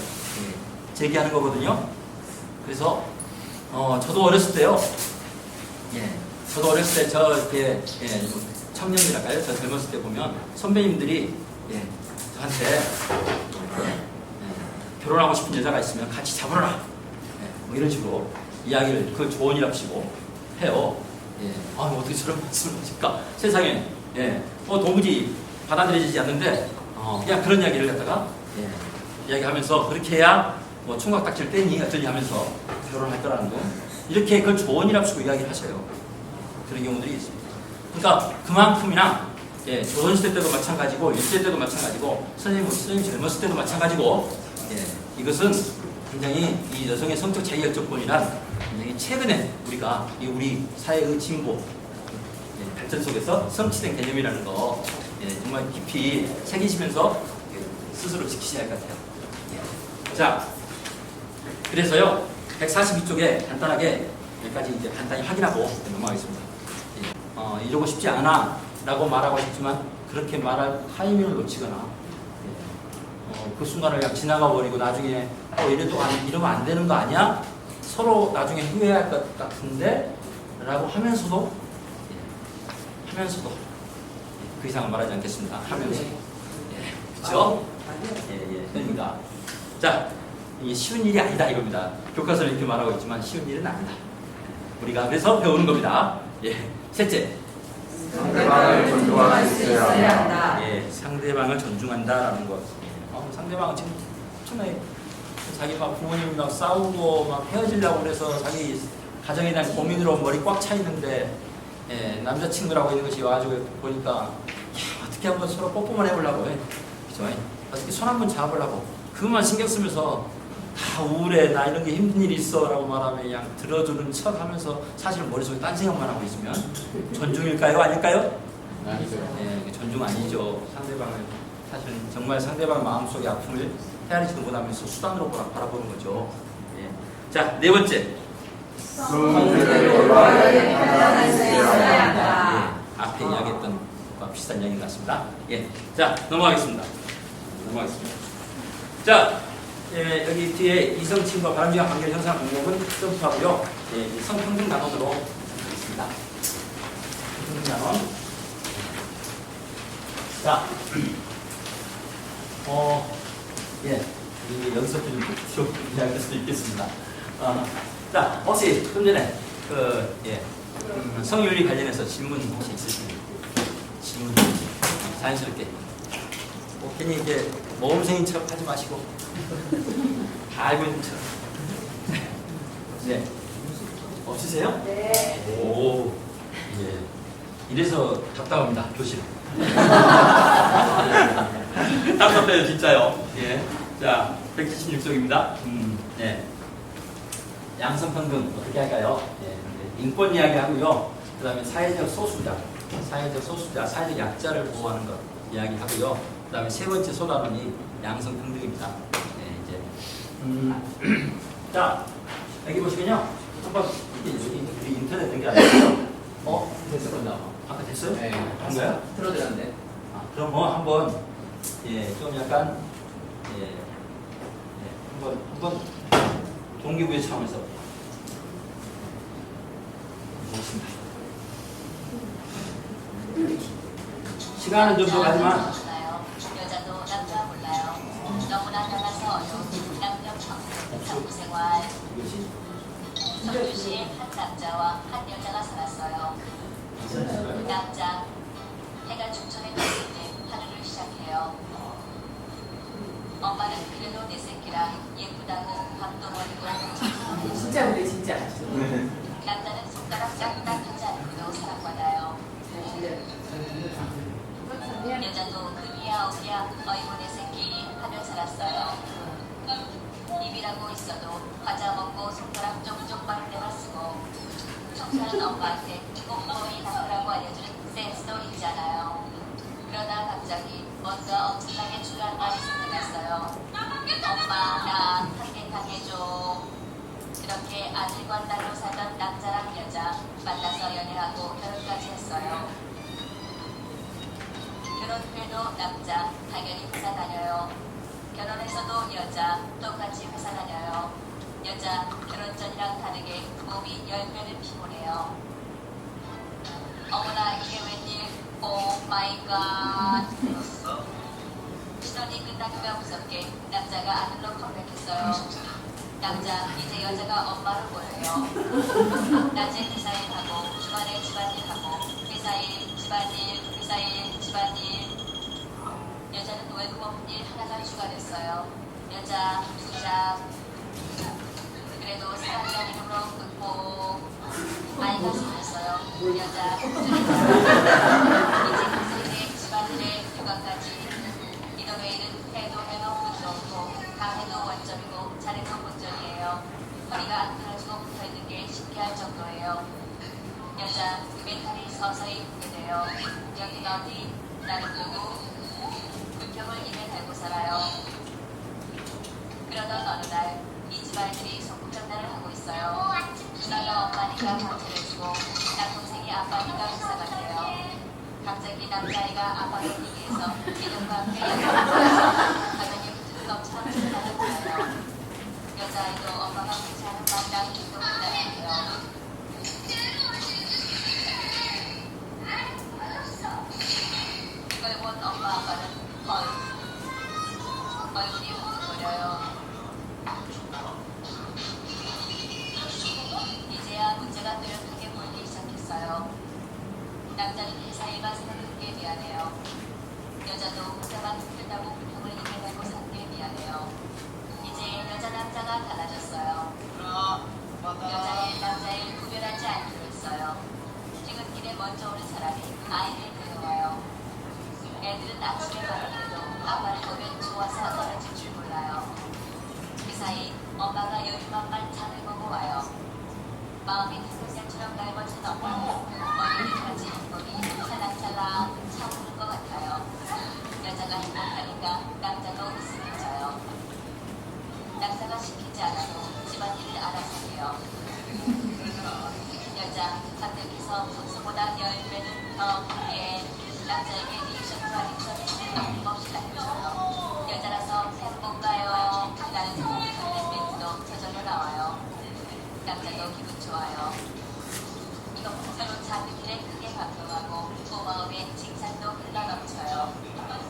제기하는 거거든요. 그래서 저도 어렸을 때요. 예, 저도 어렸을 때 저 이렇게 예, 청년이랄까요? 저 젊었을 때 보면 선배님들이 예, 저한테 결혼하고 싶은 여자가 있으면 같이 잡으라. 예, 뭐 이런 식으로 이야기를 그 조언이랍시고 해요. 예, 뭐 어떻게 저런 말씀을 하실까? 세상에 예, 도무지 받아들여지지 않는데 그냥 그런 이야기를 갖다가 예, 이야기하면서 그렇게 해야 뭐 총각딱지를 떼니 어쩌니 하면서 결혼할 거라는 거 이렇게 그걸 조언이랍시고 이야기를 하셔요. 그런 경우들이 있습니다. 그러니까 그만큼이나 예, 조선시대 때도 마찬가지고 일제 때도 마찬가지고 선생님 젊었을 때도 마찬가지고 예, 이것은 굉장히 이 여성의 성적 자기결정권이란 굉장히 최근에 우리가 우리 사회의 진보 예, 발전 속에서 성취된 개념이라는 거 예, 정말 깊이 새기시면서 예, 스스로 지키셔야 할 것 같아요. 예. 자, 그래서요 142쪽에 간단하게 여기까지 이제 간단히 확인하고 넘어가겠습니다. 예. 이러고 싶지 않아 라고 말하고 싶지만 그렇게 말할 타이밍을 놓치거나 그 순간을 그냥 지나가 버리고 나중에 이러면 안 되는 거 아니야? 서로 나중에 후회할 것 같은데 라고 하면서도 그 이상은 말하지 않겠습니다. 하면서 그렇죠? 그러니까 자, 이게 쉬운 일이 아니다 이겁니다. 교과서는 이렇게 말하고 있지만 쉬운 일은 아니다. 우리가 그래서 배우는 겁니다. 예. 셋째, 상대방을 존중할 수 있어야 한다. 예, 상대방을 존중한다라는 것. 상대방은 지금 처음에 자기 막 부모님이랑 싸우고 막 헤어지려고 그래서 자기 가정에 대한 고민으로 머리 꽉 차 있는데 예, 남자친구라고 있는 것이 와가지고 보니까 야, 어떻게 한번 서로 뽀뽀만 해보려고 해. 그죠? 어떻게 손 한번 잡으려고 그것만 신경 쓰면서 다 우울해 나 이런 게 힘든 일이 있어 라고 말하면 그냥 들어주는 척 하면서 사실은 머릿속에 딴 생각만 하고 있으면 존중일까요? 아닐까요? 예, 존중 아니죠. 상대방을 사실은 정말 상대방 마음속의 아픔을 헤아리지도 못하면서 수단으로 바라보는 거죠. 예. 자, 네 번째. 성질을 올바르게 판단할 수 있어야 한다. 예, 앞에 이야기했던 것과 비슷한 이야기인 것 같습니다. 예. 자, 넘어가겠습니다. 자, 예, 여기 뒤에 이성침과 바람직한 관계를 형성하는 방법은 점프하고요. 예, 성평등 단원으로 하겠습니다. 성평등 단원. 자, 예, 여기서부터 좀 이야기할 수도 있겠습니다. 자, 혹시 좀 전에 성윤리 관련해서 질문 혹시 있으시면 질문 자연스럽게 괜히 이제 모험생인 척 하지 마시고 다 알고 있는 척. 네. 없으세요? 네. 오, 예. 이래서 답답합니다, 교실. 답답해요, 진짜요. 예. 자, 176쪽입니다. 네. 양성평등 어떻게 할까요? 예. 인권 이야기 하고요. 그 다음에 사회적 소수자, 사회적 약자를 보호하는 것 이야기 하고요. 그 다음에 세 번째 소단원이 양성평등입니다. 네, 이제. 자, 여기 보시면요. 한번, 우리 인터넷 된 게 아니고요. 됐었군요. 아까 됐어요? 네. 한가요? 틀어드렸는데. 그럼 한번, 예, 좀 약간, 한번 동기부여 차원에서 보겠습니다. 시간은 좀 더 가지만, 여자도 남자 몰라요. 너무나 달라서 어려운 남녀 성생활. 이것이 성주시에 한 남자와 한 여자가 살았어요. 남자 해가 중천에 갔을 때 하루를 시작해요. 엄마는 그래도 내 새끼라 예쁘다고 밥도 먹이고 진짜 그래 진짜. 남자는 손가락 짝딱하지 않고도 사랑받아요. 여자도 금이야 어디야 어이구 내 새끼 하며 살았어요. 입이라고 있어도 과자 먹고 손가락 쪽쪽 빠를 때만 쓰고 청소하는 엄마한테 꼼꼼히 닦으라고 알려주는 센스도 있잖아요. 그러다 갑자기 뭔가 엄청나게 중요한 말이 생각났어요. 엄마 나 한개 해줘. 그렇게 아들과 딸로 살던 남자랑 여자 만나서 연애하고 결혼까지 했어요. 결혼 후에도 남자 당연히 회사 다녀요. 결혼해서도 여자 똑같이 회사 다녀요. 여자 결혼 전이랑 다르게 몸이 10배는 피곤해요. 어머나 이게 웬일? 오 마이 갓. 신혼이 끝나기가 무섭게 남자가 아들로 컴백했어요. 남자 이제 여자가 엄마로 보여요. 낮에 회사에 가고 주말에 집안일하고 회사일 집안일 회사일 집안일. 여자는 외국 없는 일 하나가 추가됐어요. 여자 투잡. 그래도 사랑이란 이름으로 끊고 아이가 생겼어요. 여자 이제 가슴에 집안일에 육아까지. 이놈의 일은 해도 끝도 없고 강해도 원점이고 잘해도 본점이에요. 허리가 안 끊어지고 붙어있는 게 신기할 정도예요. 여자 멘탈이 서서히 붙게 돼요. 여긴 어디? 나는 누구? 불평을 입에 달고 살아요. 그러던 어느 날 이 집안들이 소꿉장난을 하고 있어요. 누나가 엄마니까 방지해주고 남동생이 아빠니까 회사 간대요. 갑자기 남자아이가 아빠를 얘기해서 이름과 함께 가정이 뜬금처럼 신나는 거예요. 여자아이도 엄마가 괜찮은 마음이랑 기쁨을 나누고요. 이걸 본 엄마 아빠는 얼굴이 웅크려요. 이제야 문제가 뚜렷 여자도 혼자만 힘들다고 불평을 입에 달고 산 게 미안해요. 이제 여자 남자가 달라졌어요. 여자의 남자의 구별하지 않기로 했어요. 퇴근길에 먼저 오는 사람이 아이를 데려와요. 애들은 아침에 가는데도 아빠를 보면 좋아서 떨어질 줄 몰라요. 그 사이 엄마가 요즘만만 장을 보고 와요. 마음이 닭가슴처럼 넓어진 엄마는 어린이까지 행복이 찰랑찰랑 차오르는 것 같아요. 여자가 행복하니까 남자도 웃음해져요. 남자가 시키지 않아도 집안일을 알아서 해요. 여자 감격해서 평소보다 10배는 더 크게 남자에게 리액션과 리액션을 아낌없이 알려줘요. 여자라서 행복가요 라는 생각이 드는 멘트도 저절로 나와요. 남자도 기분 좋아요. 이거 서로 작은 일에 크게 감동하고 고마움에 칭찬도 흘러넘쳐요.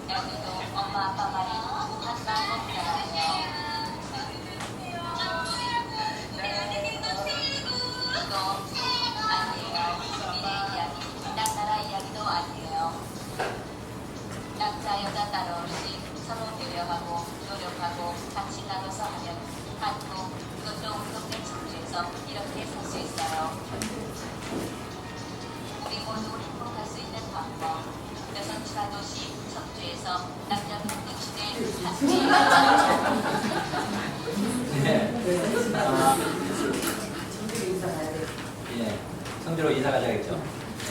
애들도 엄마 아빠 말이 한 마음 따라해요. 이거 아니에요. 미래 이야기, 딴나라 이야기도 아니에요. 남자 여자 따로 없이 서로 배려하고 노력하고 같이 나눠서 하면 한국 그것도 운동된 청주에서 이렇게 살 수 있어요. 우리 모두 행복할 수 있는 방법. 여성 친화 도시 청주에서 남녀 평등 시대 같이 네. 아, 예, 청주로 이사 가셔야겠죠.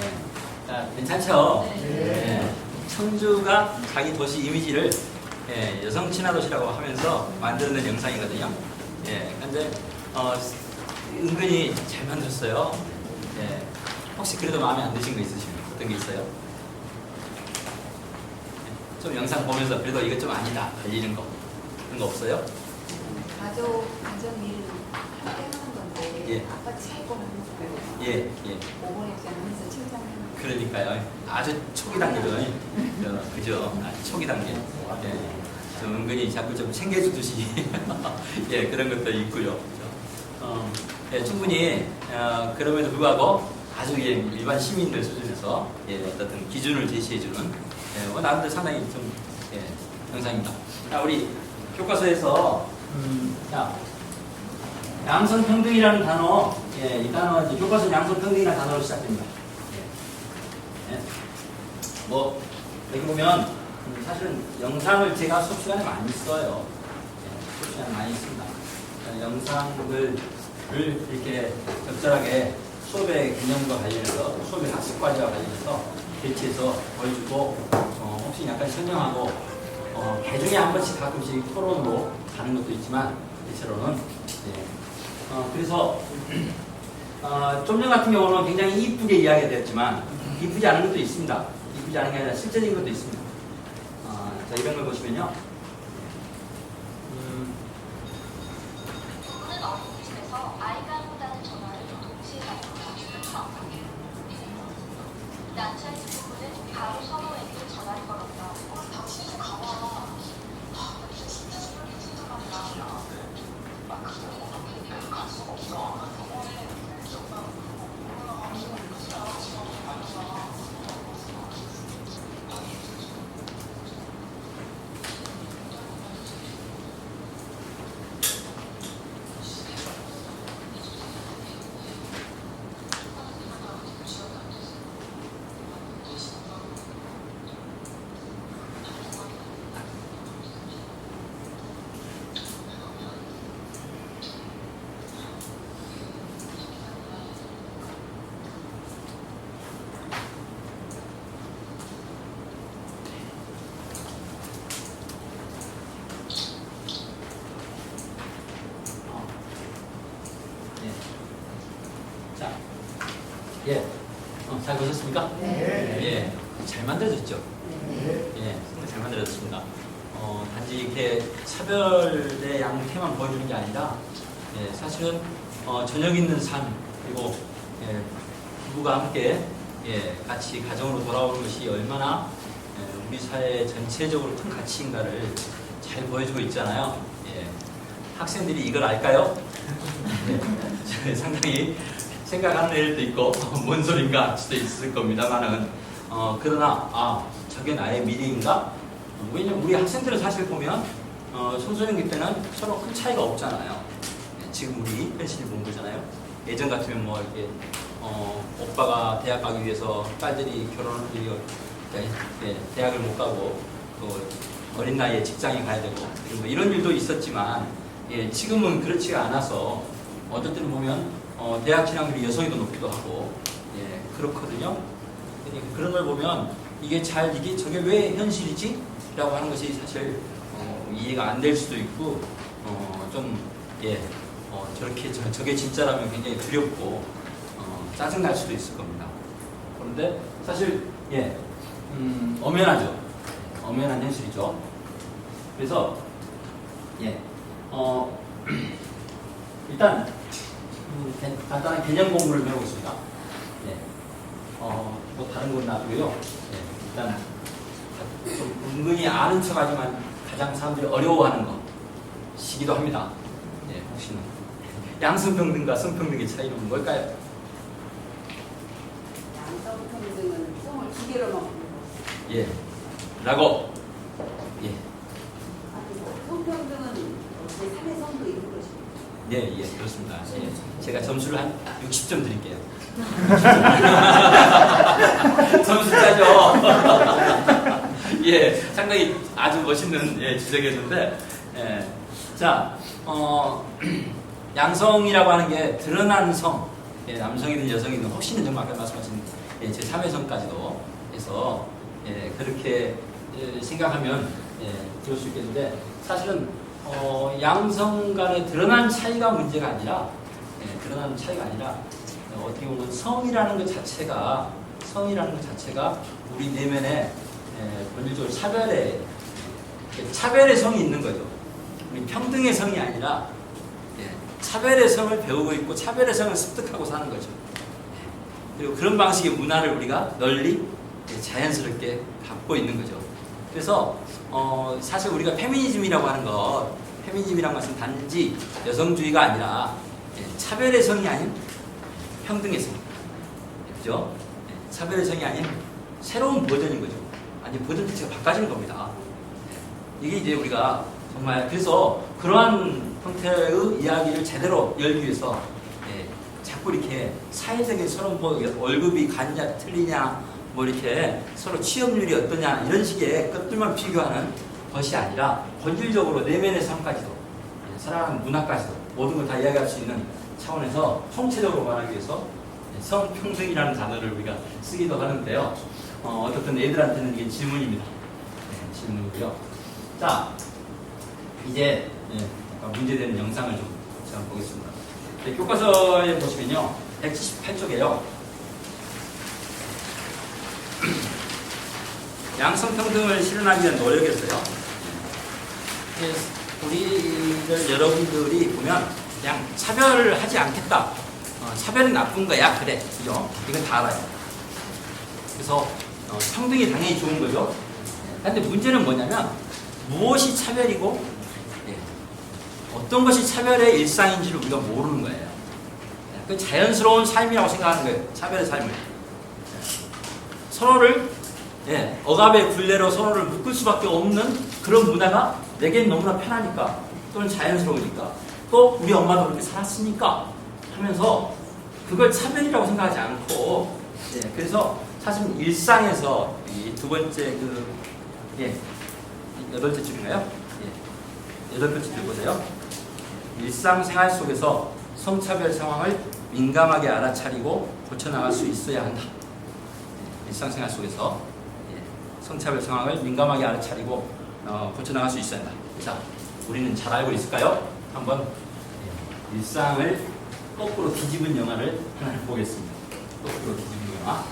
예. 자, 괜찮죠? 예. 청주가 자기 도시 이미지를 예, 여성 친화 도시라고 하면서 만드는 영상이거든요. 예, 근데 은근히 잘 만들었어요. 예, 혹시 그래도 마음에 안 드신 거 있으시면 어떤 게 있어요? 예, 좀 영상 보면서 그래도 이거 좀 아니다 걸리는 거 그런 거 없어요? 가정일 할때 하는 건데 예. 아빠 최고 행복해요. 예, 예. 5번에 하면서 칭찬하는 그러니까요. 아주 초기 단계로, 그죠? 아주 초기 단계. 예. 좀 은근히 자꾸 좀 챙겨주듯이 예, 그런 것도 있고요. 그죠? 예, 충분히 그럼에도 불구하고 아주 예, 일반 시민들 수준에서 예, 어떤 기준을 제시해주는 예, 나름대로 상당히 좀 예, 영상입니다. 자, 우리 교과서에서 자, 양성평등이라는 단어, 예, 이 단어 이제 교과서 양성평등이라는 단어로 시작됩니다. 예. 뭐 여기 보면 사실은 영상을 제가 수업 시간에 많이 써요. 예, 수업 시간에 많이 씁니다. 영상을 이렇게 적절하게 수업의 개념과 관련해서 수업의 학습과제와 관련해서 배치해서 보여주고 혹시 약간 설명하고 개중에 한 번씩 가끔씩 토론으로 가는 것도 있지만 대체로는 예. 그래서 좀 전 같은 경우는 굉장히 이쁘게 이야기가 되었지만 이쁘지 않은 것도 있습니다. 이쁘지 않은 게 아니라 실제적인 것도 있습니다. 자, 이런 걸 보시면요. 부부는 어린이집에서 아이가 한다는 전화를 동시에 받고 난처해진 부부는 바로 서로에게 전화를 걸었다. 당신이 가봐. 갈 수가 없어. 예, 잘 보셨습니까? 네. 예, 잘 만들어졌죠? 네. 예, 정말 잘 만들어졌습니다. 단지 이렇게 차별의 양태만 보여주는 게 아니라, 예, 사실은 저녁 있는 삶 그리고 예, 부부가 함께 예, 같이 가정으로 돌아오는 것이 얼마나 예, 우리 사회 전체적으로 큰 가치인가를 잘 보여주고 있잖아요. 예, 학생들이 이걸 알까요? 예, 상당히 생각하는 애들도 있고 뭔 소린가 할 수도 있을 겁니다만은 그러나 저게 나의 미래인가? 왜냐면 우리 학생들은 사실 보면 청소년기 때는 서로 큰 차이가 없잖아요. 네, 지금 우리 현실을 본 거잖아요. 예전 같으면 뭐 이렇게 오빠가 대학 가기 위해서 딸들이 대학을 못 가고 또 어린 나이에 직장에 가야 되고 뭐 이런 일도 있었지만 지금은 그렇지가 않아서 어떨 때는 보면 대학 진학률이 여성이 더 높기도 하고 그렇거든요. 그러니까 그런 걸 보면 이게 저게 왜 현실이지? 라고 하는 것이 사실 이해가 안 될 수도 있고 저게 진짜라면 굉장히 두렵고 짜증날 수도 있을 겁니다. 그런데 사실 엄연하죠. 엄연한 현실이죠. 그래서 일단 간단한 개념 공부를 배우겠습니다. 뭐 다른 건 놔두고요. 일단 좀 은근히 아는 척하지만 가장 사람들이 어려워하는 것이기도 합니다. 혹시나 양성평등과 성평등의 차이는 뭘까요? 양성평등은 성을 두 개로 먹는 거. 라고. 성평등은 제3의 성도 있는 것이고. 그렇습니다. 제가 점수를 한 60점 드릴게요. 점수 짜죠. 상당히 아주 멋있는 지적이었는데, 자, 양성이라고 하는 게 드러난 성, 남성이든 여성이든 혹시는 정말 아까 말씀하신 제3의 성까지도 해서 그렇게 생각하면 그럴 수 있겠는데 사실은 양성 간의 드러난 차이가 문제가 아니라 어떻게 보면 성이라는 것 자체가 우리 내면에 본질적으로 차별의 성이 있는 거죠. 우리 평등의 성이 아니라 차별의 성을 배우고 있고 차별의 성을 습득하고 사는 거죠. 그리고 그런 방식의 문화를 우리가 널리 자연스럽게 갖고 있는 거죠. 그래서 사실 우리가 페미니즘이라고 하는 것은 단지 여성주의가 아니라 차별의 성이 아닌 평등의 성, 그죠? 차별의 성이 아닌 새로운 버전인 거죠. 아니 버전 자체가 바꿔진 겁니다. 이게 이제 우리가 정말 그래서 그러한 형태의 이야기를 제대로 열기 위해서 자꾸 이렇게 사회적인 서로 뭐 월급이 같냐 틀리냐 뭐 이렇게 서로 취업률이 어떠냐 이런 식의 것들만 비교하는 것이 아니라 본질적으로 내면의 삶까지도 살아가는 문화까지도 모든 걸 다 이야기할 수 있는 차원에서 총체적으로 말하기 위해서 성평등이라는 단어를 우리가 쓰기도 하는데요. 어떻든 애들한테는 이게 질문입니다. 질문이고요. 자, 이제 문제되는 영상을 좀 제가 보겠습니다. 교과서에 보시면요, 178쪽에요. 양성평등을 실현하기 위한 노력이었어요. 우리들 여러분들이 보면 그냥 차별을 하지 않겠다. 차별은 나쁜 거야. 그래. 그죠? 이건 다 알아요. 그래서 평등이 당연히 좋은 거죠. 그런데 문제는 뭐냐면 무엇이 차별이고 어떤 것이 차별의 일상인지를 우리가 모르는 거예요. 그 자연스러운 삶이라고 생각하는 거예요. 차별의 삶을. 서로를 억압의 굴레로 서로를 묶을 수밖에 없는 그런 문화가 내겐 너무나 편하니까 또는 자연스러우니까 또 우리 엄마도 그렇게 살았으니까 하면서 그걸 차별이라고 생각하지 않고 그래서 사실 일상에서 이 두 번째 여덟째 줄인가요? 여덟 번째 줄 보세요. 일상생활 속에서 성차별 상황을 민감하게 알아차리고 고쳐나갈 수 있어야 한다. 일상생활 속에서 성차별 상황을 민감하게 알아차리고 고쳐나갈 수 있어야 한다. 자, 우리는 잘 알고 있을까요? 한번 일상을 거꾸로 뒤집은 영화를 하나 보겠습니다. 거꾸로 뒤집은 영화.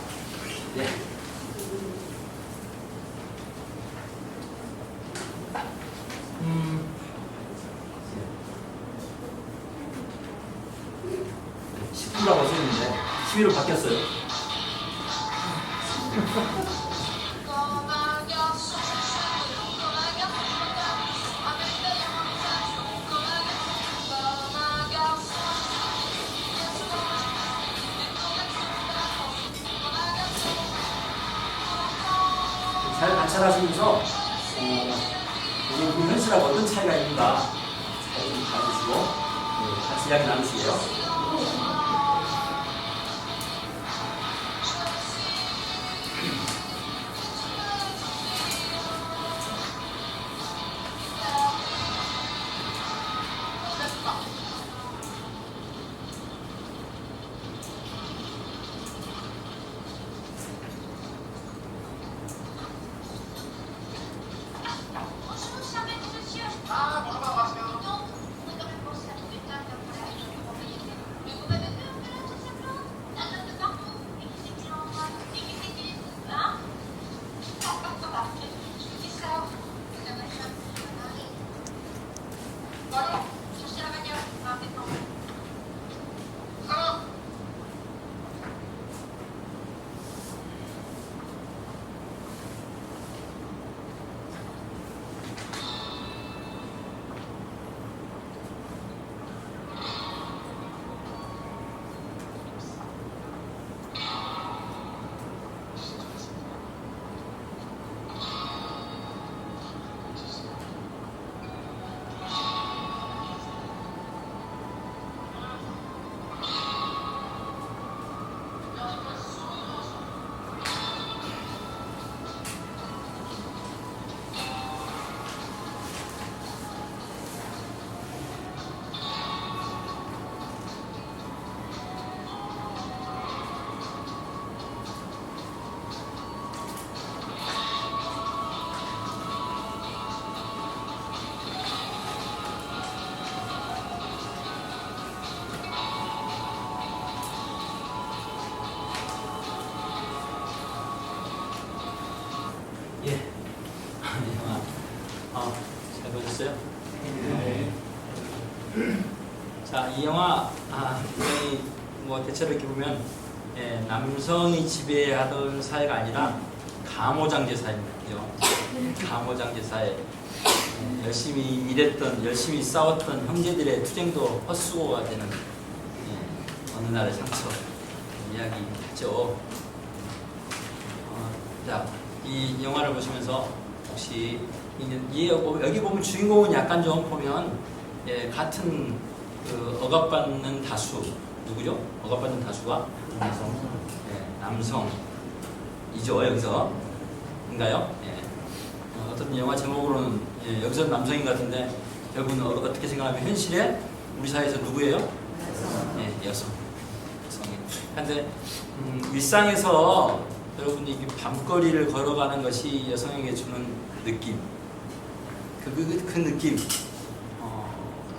라고 써있는데 11로 바뀌었어요. 잘 관찰하시면서 우리 현실하고 어떤 차이가 있는가 잘 좀 봐주시고 같이 이야기 나누시게요. 예. 잘 보셨어요? 네. 자, 이 영화, 굉장히 뭐 대체로 이렇게 보면, 남성이 지배하던 사회가 아니라 가모장제 사회입니다. 그죠? 가모장제 사회. 열심히 일했던, 열심히 싸웠던 형제들의 투쟁도 헛수고가 되는, 어느 날의 상처. 이야기죠. 자, 이 영화를 보시면서 혹시 여기 보면 주인공은 약간 좀 보면 같은 그 억압받는 다수 누구죠? 억압받는 다수가 남성이죠. 여기서인가요? 어떤 영화 제목으로는 여기서 남성인 것 같은데 여러분 어떻게 생각하면 현실에 우리 사회에서 누구예요? 여성. 여성이. 그런데 일상에서 여러분이 밤거리를 걸어가는 것이 여성에게 주는 느낌, 그 느낌,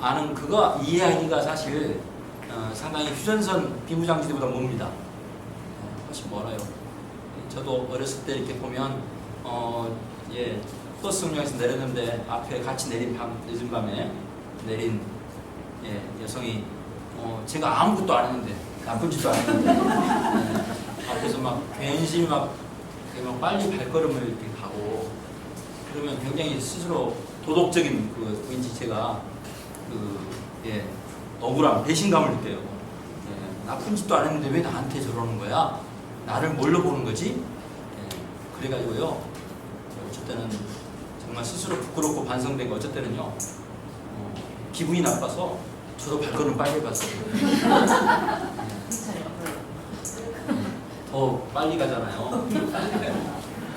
아는 그거 이해하기가 사실 상당히 휴전선 비무장지대보다 멉니다. 훨씬 멀어요. 저도 어렸을 때 이렇게 보면 버스 정류장에서 내렸는데 앞에 같이 내린 늦은 밤에 내린 여성이 제가 아무것도 안 했는데 나쁜 짓도 안 했는데 앞에서 막 괜시리 막 빨리 발걸음을 이렇게 가고 그러면 굉장히 스스로 도덕적인 왠지 제가 억울함, 배신감을 느껴요. 나쁜 짓도 안 했는데 왜 나한테 저러는 거야? 나를 뭘로 보는 거지? 그래가지고요. 어쩔 때는 정말 스스로 부끄럽고 반성되고 어쩔 때는요. 기분이 나빠서 저도 발걸음 빨리 해봤어요. 더 빨리 가잖아요.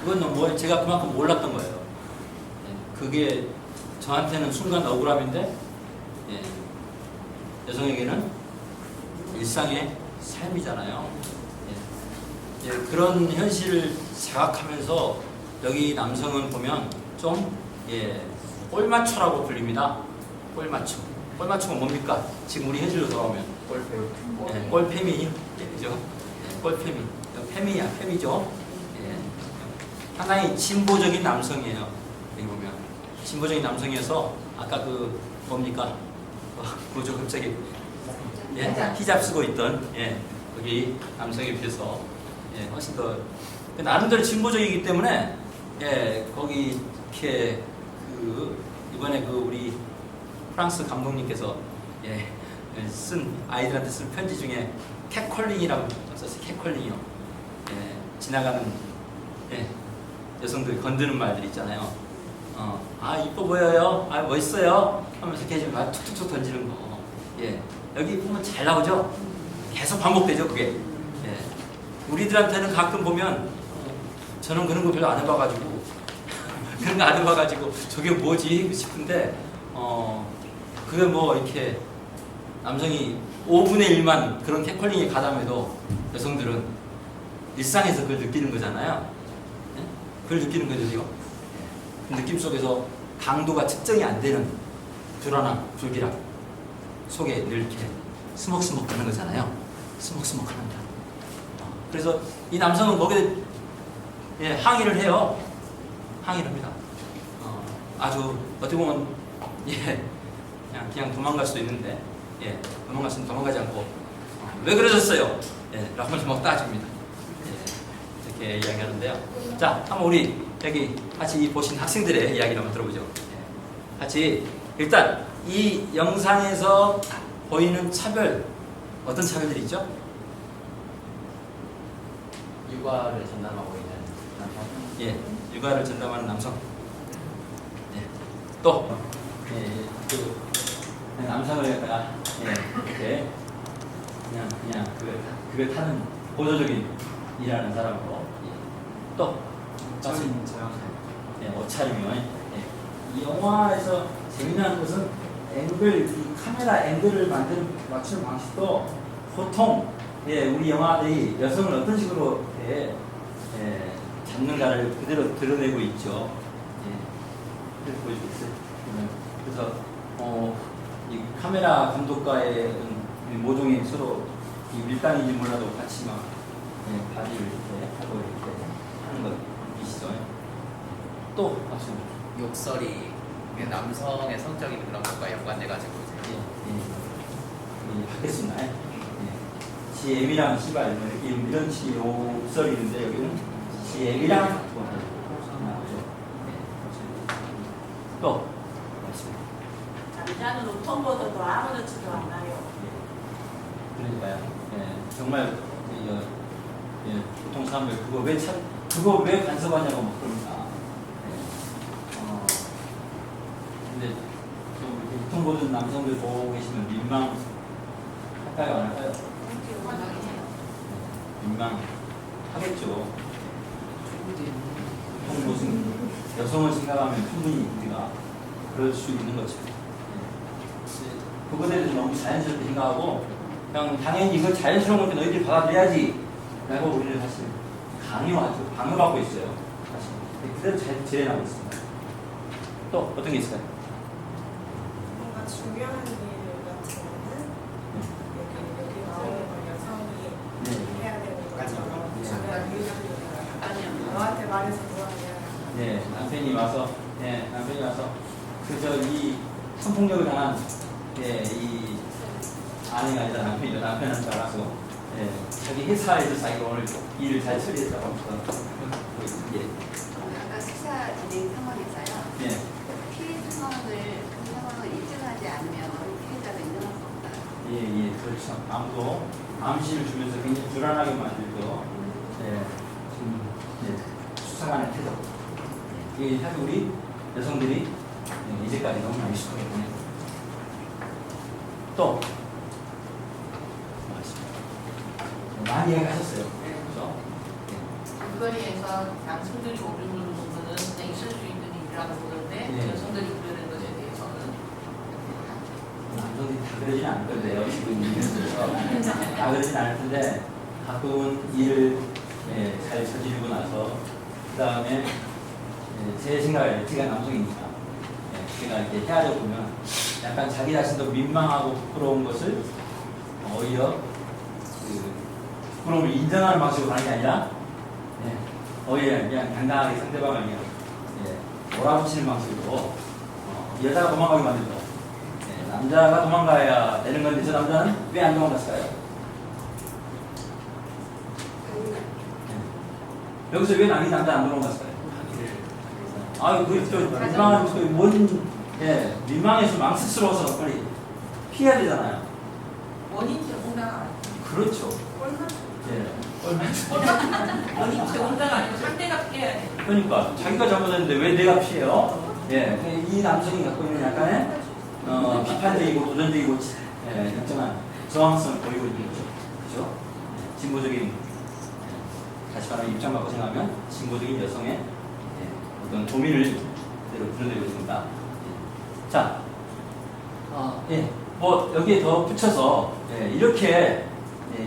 그건 제가 그만큼 몰랐던 거예요. 그게 저한테는 순간 억울함인데 여성에게는 일상의 삶이잖아요. 그런 현실을 자각하면서 여기 남성은 보면 좀 꼴마초라고 불립니다. 꼴마초. 꼴마초가 뭡니까? 지금 우리 현실로 돌아오면 꼴페미. 그죠? 꼴페미. 페미야, 페미죠. 상당히 진보적인 남성이에요. 여기 보면 진보적인 남성이어서 아까 뭡니까? 뭐죠 갑자기? 히잡 쓰고 있던 거기 남성에 비해서 훨씬 더 나름대로 진보적이기 때문에 거기 이렇게 이번에 우리 프랑스 감독님께서 쓴 아이들한테 쓴 편지 중에 캣컬링이라고 썼어요. 캣컬링이요. 지나가는 여성들 건드는 말들 있잖아요. 아 이뻐 보여요, 아 멋있어요 하면서 이렇게 막 툭툭툭 던지는 거. 예, 여기 보면 잘 나오죠. 계속 반복되죠 그게. 예, 우리들한테는 가끔 보면 저는 그런 거 별로 안 해봐가지고 그런 거 안 해봐가지고 저게 뭐지 싶은데 그게 뭐 이렇게 남성이 5분의 1만 그런 캐컬링에 가담해도 여성들은 일상에서 그걸 느끼는 거잖아요. 예? 그걸 느끼는 거죠. 그 느낌 속에서 강도가 측정이 안 되는 불안함, 불길함 속에 늘 이렇게 스먹스먹 하는 거잖아요. 스먹스먹 합니다. 그래서 이 남성은 거기에 항의를 해요. 항의를 합니다. 아주 어떻게 보면 그냥 도망갈 수도 있는데 도망갈 수는 도망가지 않고 왜 그러셨어요? 라고 막 따집니다. 이렇게 이야기하는데요. 자, 한번 우리 여기 같이 보신 학생들의 이야기를 한번 들어보죠. 같이 일단 이 영상에서 보이는 차별, 어떤 차별들이 있죠? 육아를 전담하고 있는 남성. 육아를 전담하는 남성. 또 그냥 남성을 갖다가 이렇게 그냥 그걸 타는 보조적인 일하는 사람으로. 또 옷차림 저형. 옷차림이요. 이 영화에서 재미난 것은 앵글, 이 카메라 앵글을 맞추는 방식도 보통 우리 영화들이 여성을 어떤 식으로 잡는가를 그대로 드러내고 있죠. 그래서 보여주겠어요. 그래서 이 카메라 감독과의 모종이 서로 이 밀당인지 몰라도 같이 막 바디를 이렇게 하고 이렇게 하는 것 이시죠. 또 맞습니다. 욕설이 남성의 성적인 그런 것과 연관돼가지고 받겠습니다. 지엠이랑 시발 이런 시 욕설이 있는데 여기는 지엠이랑 또 맞습니다. 남자는 옷통보다도 아무렇지도 않아요. 그러니까요. 정말 보통 사람들 그거 왜 간섭하냐고 막 그럽니다. 근데 또 보통 보는 남성들 보고 계시면 민망 할까요, 안 할까요? 민망 하겠죠. 보통 무슨 여성을 생각하면 충분히 우리가 그럴 수 있는 거죠. 그거에 대해서 너무 자연스럽게 생각하고 그냥 당연히 이걸 자연스러운 건데 너희들이 받아들여야지 라고 우리는 사실 강요받고 있어요. 사실 그대로 잘 재현하고 있습니다. 또 어떤 게 있을까요? 뭔가 중요한 일 같은 거는 여기 나오는 건 여성이 해야 되는 것처럼 중요한 일을 너한테 말해서 뭐하냐. 남편이 와서 그저 이 성폭력을 당한 이 아내가 아니라 남편이죠. 남편한테 알아서 자기 회사에서 자기가 오늘 일을 잘 처리했다고 하면서 아까 수사 진행 상황에서요. 피해 상황을 그 상황을 입증하지 않으면 피해자가 인정할 수 없다. 그렇죠. 아무도 암시를 주면서 굉장히 불안하게 만들고 수사관의 태도. 이게 사실 우리 여성들이 이제까지 너무 많이 시도했거든요. 또 많이 얘기하셨어요. 그렇죠? 길거리에서 남성들이 오르는 부분은 그냥 있을 수 있는 일이라고 보는데 여성들이 그러는 것에 대해서는 남성들이 다 그러진 않을 건데요. 지금 이면서 다 그러진 않을 텐데 가끔은 일을 잘 저지르고 나서 그 다음에 제 생각에 제가 남성이니까 제가 이렇게 헤아려 보면 약간 자기 자신도 민망하고 부끄러운 것을 오히려 부끄러움을 인정하는 방식으로 가는 게 아니라 오히려 그냥 당당하게 상대방을 그냥 몰아붙이는 방식으로 여자가 도망가게 만들죠. 남자가 도망가야 되는 건데 저 남자는 왜 안 도망갔을까요? 여기서 왜 남자 안 도망갔을까요? 민망해서 망스스러워서 빨리 피해야 되잖아요. 원인 제공자가 그렇죠. 원인 제공자가 아니고 상대가 피해야 돼. 그러니까 자기가 잘못했는데 왜 내가 피해요? 예, 이 남성이 갖고 있는 약간의 비판적이고 도전적이고 일정한 저항성을 보이고 있는 거죠. 그죠? 진보적인, 다시 말하면 입장 바꿔 생각하면 진보적인 여성의 어떤 고민을 그대로 드러내고 있습니다. 자, 뭐 여기에 더 붙여서 이렇게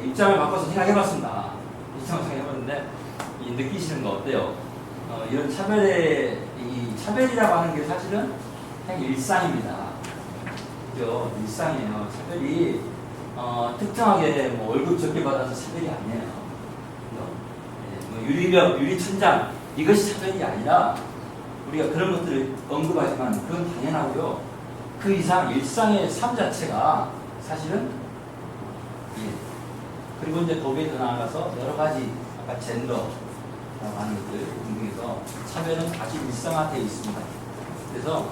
입장을 바꿔서 생각해봤습니다. 입장을 생각해봤는데 느끼시는 거 어때요? 이런 차별이라고 하는 게 사실은 그냥 일상입니다. 그죠? 일상이에요. 차별이 특정하게 뭐 월급 적게 받아서 차별이 아니에요. 뭐 유리벽, 유리천장 이것이 차별이 아니라 우리가 그런 것들을 언급하지만 그건 당연하고요. 그 이상 일상의 삶 자체가 사실은 그리고 이제 거기에 더 나아가서 여러 가지 아까 젠더라고 하는 것들 등등에서 차별은 아주 일상화되어 있습니다. 그래서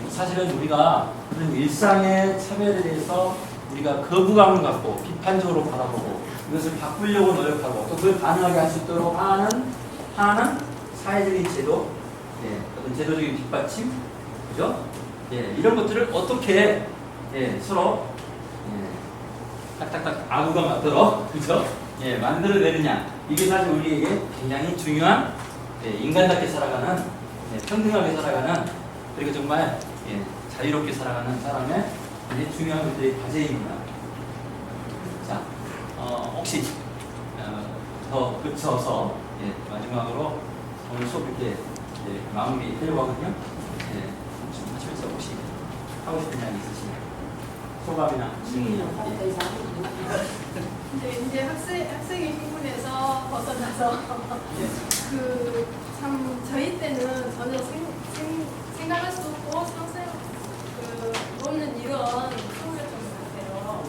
사실은 우리가 그런 일상의 차별에 대해서 우리가 거부감을 갖고 비판적으로 바라보고 이것을 바꾸려고 노력하고 또 그걸 가능하게 할 수 있도록 하는 사회적인 제도, 어떤 제도적인 뒷받침, 그죠? 이런 것들을 어떻게 서로 딱딱딱 아구가 맞도록, 그죠? 만들어내느냐. 이게 사실 우리에게 굉장히 중요한 인간답게 살아가는, 평등하게 살아가는, 그리고 정말 자유롭게 살아가는 사람의 굉장히 중요한 것들의 과제입니다. 자, 혹시 더 끝쳐서 마지막으로 오늘 수업 이렇게 마무리 하려고 하거든요. 좀 하시면서 혹시 하고 싶은 이야기 있으시나요? 소감이나 질문. 이제 학생의 신분에서 벗어나서 참 저희 때는 전혀 생각할 수 없고 상상 없는 이런 수업이었던 것 같아요.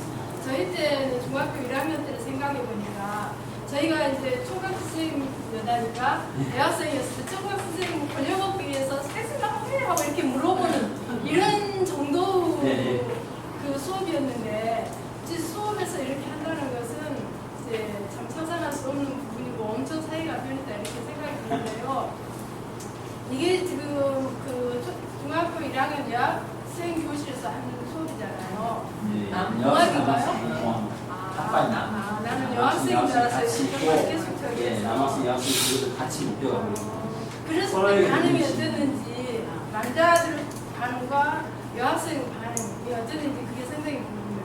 저희 때는 중학교 1학년 때를 생각해 보니까 저희가 이제 총각선생님 여다니까 대학생이었을 때 총각선생님 권력업에 의해서 섹스가 왜 하고 이렇게 물어보는 이런 정도 그 수업이었는데 이제 수업에서 이렇게 한다는 것은 이제 참 상상할 수 없는 부분이고 엄청 사이가 변했다 이렇게 생각이 드는데요. 이게 지금 그 중학교 1학년 여학생 교실에서 하는 수업이잖아요. 여학생인가요? 나는 여학생인 줄 알았어요. 남학생, 여학생 그것을 같이 목표하고 그래서 반응이 어땠는지 남자들 반응과 여학생 반응이 어땠는지 그게 상당히 궁금해요.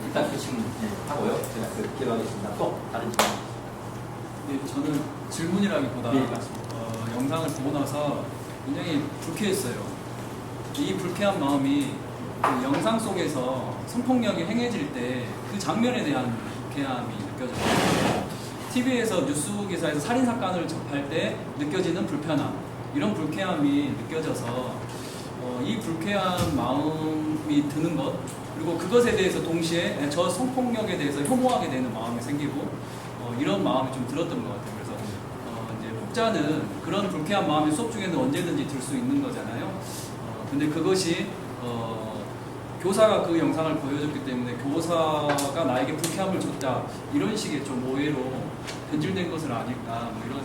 일단 그 질문 하고요. 제가 기억하겠습니다. 또 다른 질문. 저는 질문이라기보다 영상을 보고 나서 굉장히 불쾌했어요. 이 불쾌한 마음이 그 영상 속에서 성폭력이 행해질 때 그 장면에 대한 불쾌함이 느껴져요. TV에서 뉴스 기사에서 살인사건을 접할 때 느껴지는 불편함, 이런 불쾌함이 느껴져서 이 불쾌한 마음이 드는 것, 그리고 그것에 대해서 동시에 저 성폭력에 대해서 혐오하게 되는 마음이 생기고 이런 마음이 좀 들었던 것 같아요. 그래서 이제 혹자는 그런 불쾌한 마음이 수업 중에는 언제든지 들 수 있는 거잖아요. 근데 그것이 교사가 그 영상을 보여줬기 때문에 교사가 나에게 불쾌함을 줬다 이런 식의 좀 오해로 변질된 것은 아닐까 뭐 이런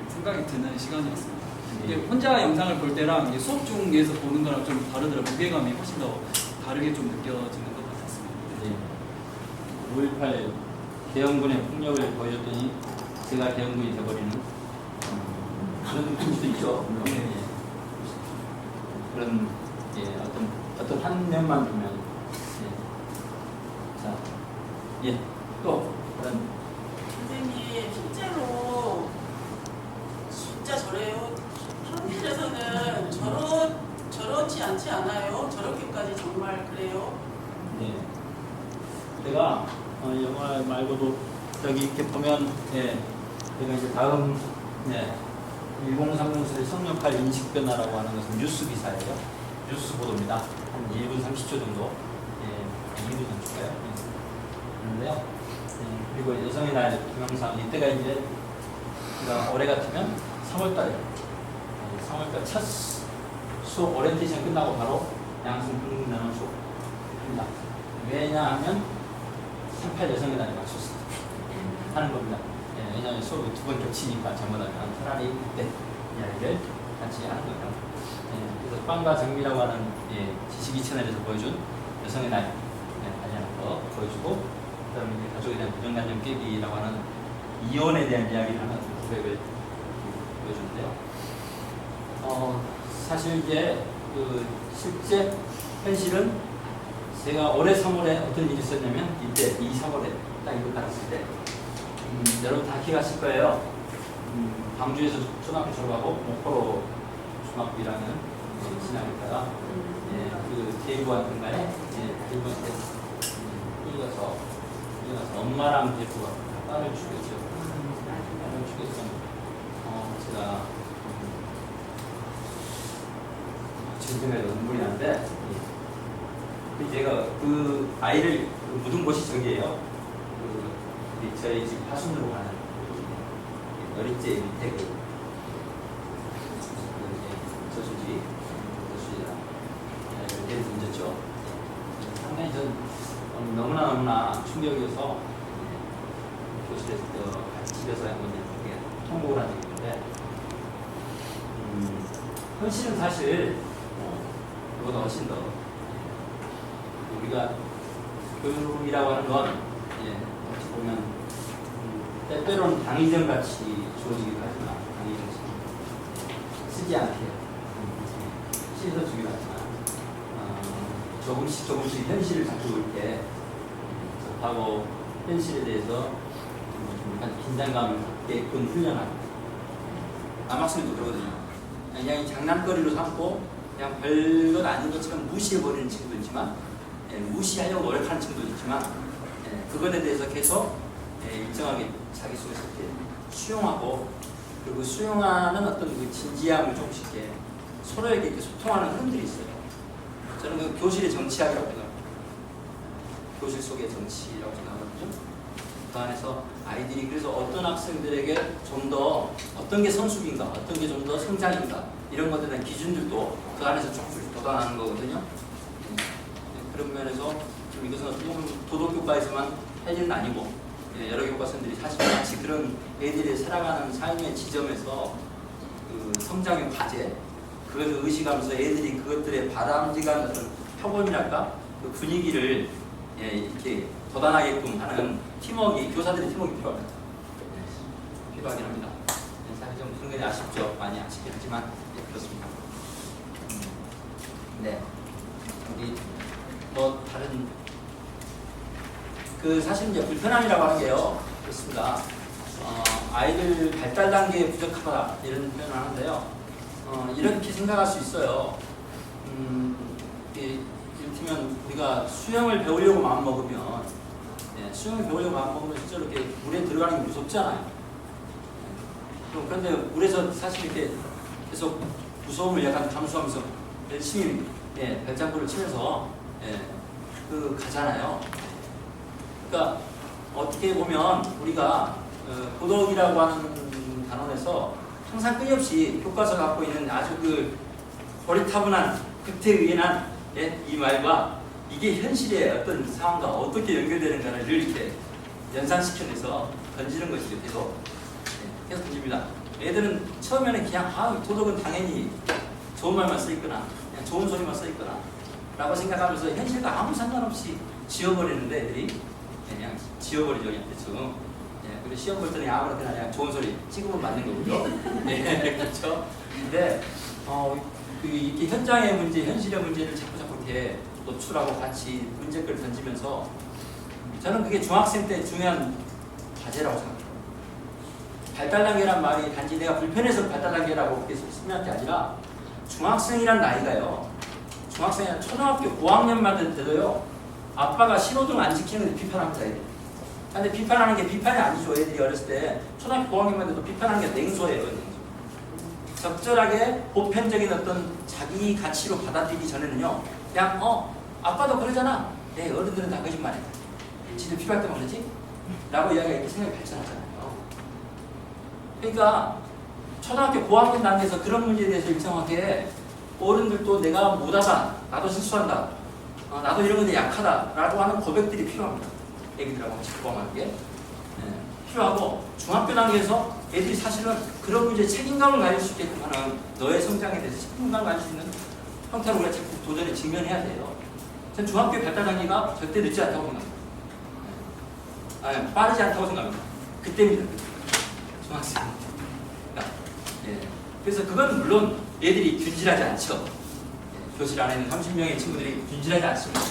생각이 드는 시간이었습니다. 이게 혼자 영상을 볼 때랑 이제 수업 중에서 보는 거랑 좀 다르더라고요. 무게감이 훨씬 더 다르게 좀 느껴지는 것 같았습니다. 5.18 대형군의 폭력을 보여줬더니 제가 대형군이 돼버리는 그런 느낌도 있죠. 그런 어떤 한 면만 보면 자, 또 그런 선생님 실제로 진짜 저래요. 현실에서는 저렇지 않지 않아요? 저렇게까지 정말 그래요? 제가 영화 말고도 여기 이렇게 보면 제가 이제 다음 1030세의 성역할 인식 변화라고 하는 것은 뉴스 기사예요. 뉴스 보도입니다. 한 1분 30초 정도. 2분 30초가요. 그런데요. 그리고 여성의 날 동영상 이때가 이제 올해 같으면 3월달에 3월달 첫 수업 오리엔테이션 끝나고 바로 양성평등단원 수업입니다. 왜냐하면 38 여성의 날에 맞춰서 하는 겁니다. 왜냐하면 수업이 두 번 겹치니까 잘못하면 차라리 그때 이야기를 같이 하는 거예요. 그래서 빵과 정미라고 하는 지식이 채널에서 보여준 여성의 날 관련한 거 보여주고, 그다음에 이제 가족에 대한 고정관념 깨기라고 하는 이혼에 대한 이야기를 하는 구백을 보여주는데요. 사실 이제 그 실제 현실은 제가 올해 3월에 어떤 일이 있었냐면, 이때 3월에 딱 이걸 받았을 때 여러분 다 기억하실 거예요. 광주에서 초등학교 졸업하고 목포로 중학교 1학년 지나니까 그 대구한테인가요? 대구한테 이어서 엄마랑 대구가 딸을 죽였죠. 딸을 죽였어. 제가 지금에도 눈물이 나는데, 제가 그 아이를 묻은 곳이 저기예요. 저희 집 하순으로 가는 어린제 밑에 저수지랑 이렇게 던졌죠. 상당히 전 너무나 충격이어서 교실에서 같이 집에서 한번 통보를 한 적이 있는데, 현실은 사실 그보다 훨씬 더 우리가 교육이라고 하는 건 어찌 보면 때때로는 당위점 같이 주어지기도 하지만, 당위점 쓰지 않게 씻어주기도 하지만, 조금씩 현실을 자꾸 이렇게 접하고 현실에 대해서 약간 긴장감을 갖게끔 훈련하고, 남학생도 그러거든요. 그냥 장난거리로 삼고 그냥 별것 아닌 것처럼 무시해버리는 친구도 있지만, 무시하려고 노력하는 친구도 있지만, 그것에 대해서 계속 일정하게 자기 속에서 이렇게 수용하고, 그리고 수용하는 어떤 그 진지함을 조금씩 이렇게 서로에게 이렇게 소통하는 흐름들이 있어요. 저는 그 교실의 정치학이라고 생각합니다. 교실 속의 정치라고 생각하거든요. 그 안에서 아이들이 그래서 어떤 학생들에게 좀 더 어떤 게 성숙인가, 어떤 게 좀 더 성장인가, 이런 것들에 대한 기준들도 그 안에서 조금씩 돋아나는 거거든요. 그런 면에서 좀 이것은 어떻게 보면 도덕교과에서만 할 일은 아니고, 여러 교과서들이 사실 같이 그런 애들이 살아가는 삶의 지점에서 그 성장의 과제, 그것을 의식하면서 애들이 그것들의 바람직한 어떤 표본이랄까, 그 분위기를 이렇게 돋아나게끔 하는 팀워크, 교사들의 팀워크가 필요합니다. 필요하긴 합니다. 사실 좀 그런 게 아쉽죠. 많이 아쉽긴 하지만 그렇습니다. 네, 우리 뭐 다른 그 사실 이제 불편함이라고 하는 게요, 그렇습니다. 아이들 발달 단계에 부족하다 이런 표현을 하는데요. 이렇게 생각할 수 있어요. 이를테면 우리가 수영을 배우려고 마음 먹으면, 수영을 배우려고 마음 먹으면 실제로 이렇게 물에 들어가는 게 무섭잖아요. 그런데 물에서 사실 이렇게 계속 무서움을 약간 감수하면서 열심히 발장구를 치면서 그 가잖아요. 그러니까 어떻게 보면 우리가 도덕이라고 하는 단원에서 항상 끊임없이 교과서가 갖고 있는 아주 그 고리타분한 극태의연한 이 말과 이게 현실의 어떤 상황과 어떻게 연결되는가를 이렇게 연상시켜내서 던지는 것이죠. 계속 던집니다. 애들은 처음에는 그냥 도덕은 당연히 좋은 말만 써있거나 그냥 좋은 소리만 써있거나 라고 생각하면서 현실과 아무 상관없이 지워버리는데, 애들이 그냥 지워버리죠. 그냥 대충. 그리고 시험 볼 때는 아무렇게나 그냥 좋은 소리 찍으면 맞는 거고요. 그렇죠. 근데 이렇게 현장의 문제, 현실의 문제를 자꾸 이렇게 노출하고 같이 문제걸 던지면서, 저는 그게 중학생 때 중요한 과제라고 생각해요. 발달 단계란 말이 단지 내가 불편해서 발달 단계라고 계속 쓰는 게 아니라, 중학생이란 나이가요, 중학생이 초등학교 고학년만 돼도요, 아빠가 신호등 안 지키는 데 비판합니다. 애들이. 근데 비판하는 게 비판이 아니죠. 애들이 어렸을 때 초등학교 고학년만 돼도 비판하는 게 냉소예요. 적절하게 보편적인 어떤 자기 가치로 받아들이기 전에는요, 그냥 아빠도 그러잖아. 어른들은 다 거짓말해. 지들 필요할 때만 그러지? 라고 이야기가 이렇게 생각이 발전하잖아요. 그러니까 초등학교 고학년 단계에서 그런 문제에 대해서 일정하게 어른들도 내가 못하다, 나도 실수한다, 나도 이런 건데 약하다 라고 하는 고백들이 필요합니다. 애기들하고 같이 공감하는 게 필요하고 중학교 단계에서 애들이 사실은 그런 문제에 책임감을 가질 수 있게끔 하는 너의 성장에 대해서 책임감을 가질 수 있는 형태로 우리가 자꾸 도전에 직면해야 돼요. 저는 중학교 발달 단계가 절대 늦지 않다고 생각합니다. 아니, 빠르지 않다고 생각합니다. 그때입니다. 중학생. 예. 그래서 그건 물론 애들이 균질하지 않죠. 예. 교실 안에 있는 30명의 친구들이 균질하지 않습니다.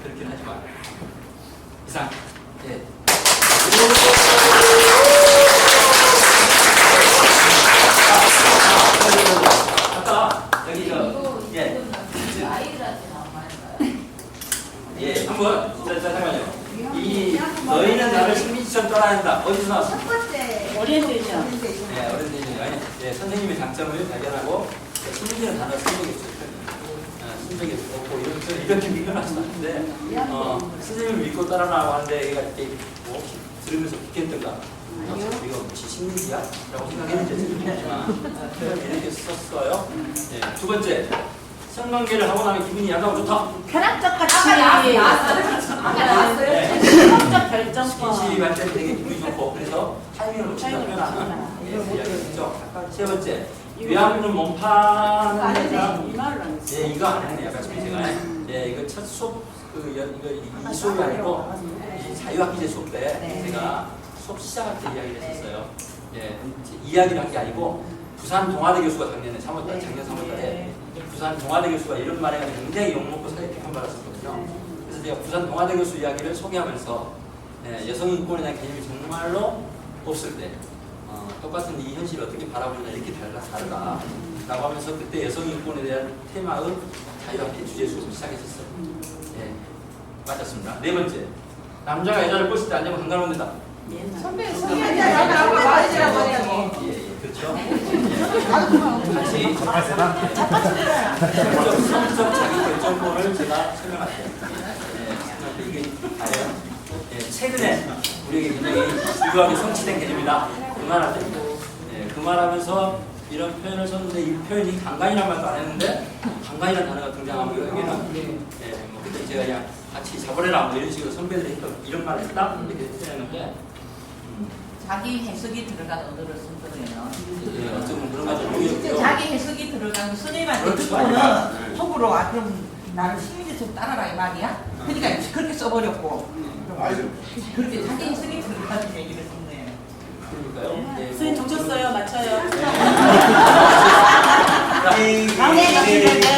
그렇게는 하지 마요. 이상. 예. 아까 여기 예. 아이들한테 나온 말인가요? 예, 한번 잠깐만요. 이 너희는 나를 식민지처럼 따라야 한다. 어디서 나왔어? 첫 번째 오리엔테이션. 네, 어른들이 예, 선생님의 장점을 발견하고 식민지는 단어 쓴 적이 없어요. 쓴 적이 없고 이렇게 미련하지 않는데 선생님을 믿고 따라나고 하는데 얘가 뭐 혹시 들으면서 비켰던가? 이거 혹시 식민지야? 라고 생각했는지 모르겠지만 이렇게 썼어요. 네, 두 번째. 성관계를 하고 나면 기분이 약하고 좋다. 쾌락적 가치. 아까 나왔어요. 네. 쾌락적 결정권. 스킨십이 할 때 되게 기분이 좋고 그래서 타이밍을 놓친다 표현하는 이야기죠. 세 번째. 위안부는 몸파는 이 말을 안 했어. 예, 이거 안 했네. 약간 제가 예, 이거 첫 수업 이 수업이 아니고 이 자유학기제 수업 때 제가 수업 시작할 때 이야기를 했었어요. 예, 이야기를 한 게 아니고 부산 동아대 교수가 작년 3월달에 부산 동아대 교수가 이런 말에 굉장히 욕먹고 사회 비판받았었거든요. 그래서 제가 부산 동아대 교수 이야기를 소개하면서 여성 인권에 대한 개념이 정말로 없을 때 똑같은 이 현실을 어떻게 바라보느냐 이렇게 다르다라고 하면서 그때 여성 인권에 대한 테마의 자유학기 주제 수업을 시작했었어요. 예, 맞았습니다. 네 번째, 남자가 여자를 볼 때 안 되면 강간받는다. 선배 나하고 말해주라고 하냐고. 예, 그렇죠. 같이 성적 자기 결정권을 제가 설명할게요. 이게 아니에요. 예, 최근에 우리에게 굉장히 유효하게 성취된 개념이다. 그 말할 때, 그 말하면서 이런 표현을 썼는데 이 표현이 강간이라는 말도 안 했는데 강간이라는 단어가 등장하고 여기는 뭐 그때 제가 그냥 같이 잡아내라 뭐 이런 식으로 선배들이 했던 이런 말을 했다 이렇게 표현했는데. 자기 해석이 들어간 언어를 쓴 거예요. 예, 어쩌면 그런 가지 모르겠고요. 자기 해석이 들어간 선생님한테 그렇죠. 그거는 속으로 그럼 나를 시민들처럼 따라라 이 말이야? 그러니까 그렇게 써버렸고 그렇게 자기 해석이 들어가는 얘기를 쓴 거예요. 그러니까요. 예, 선생님 정쳤어요. 맞춰요. 네. 다음 시간에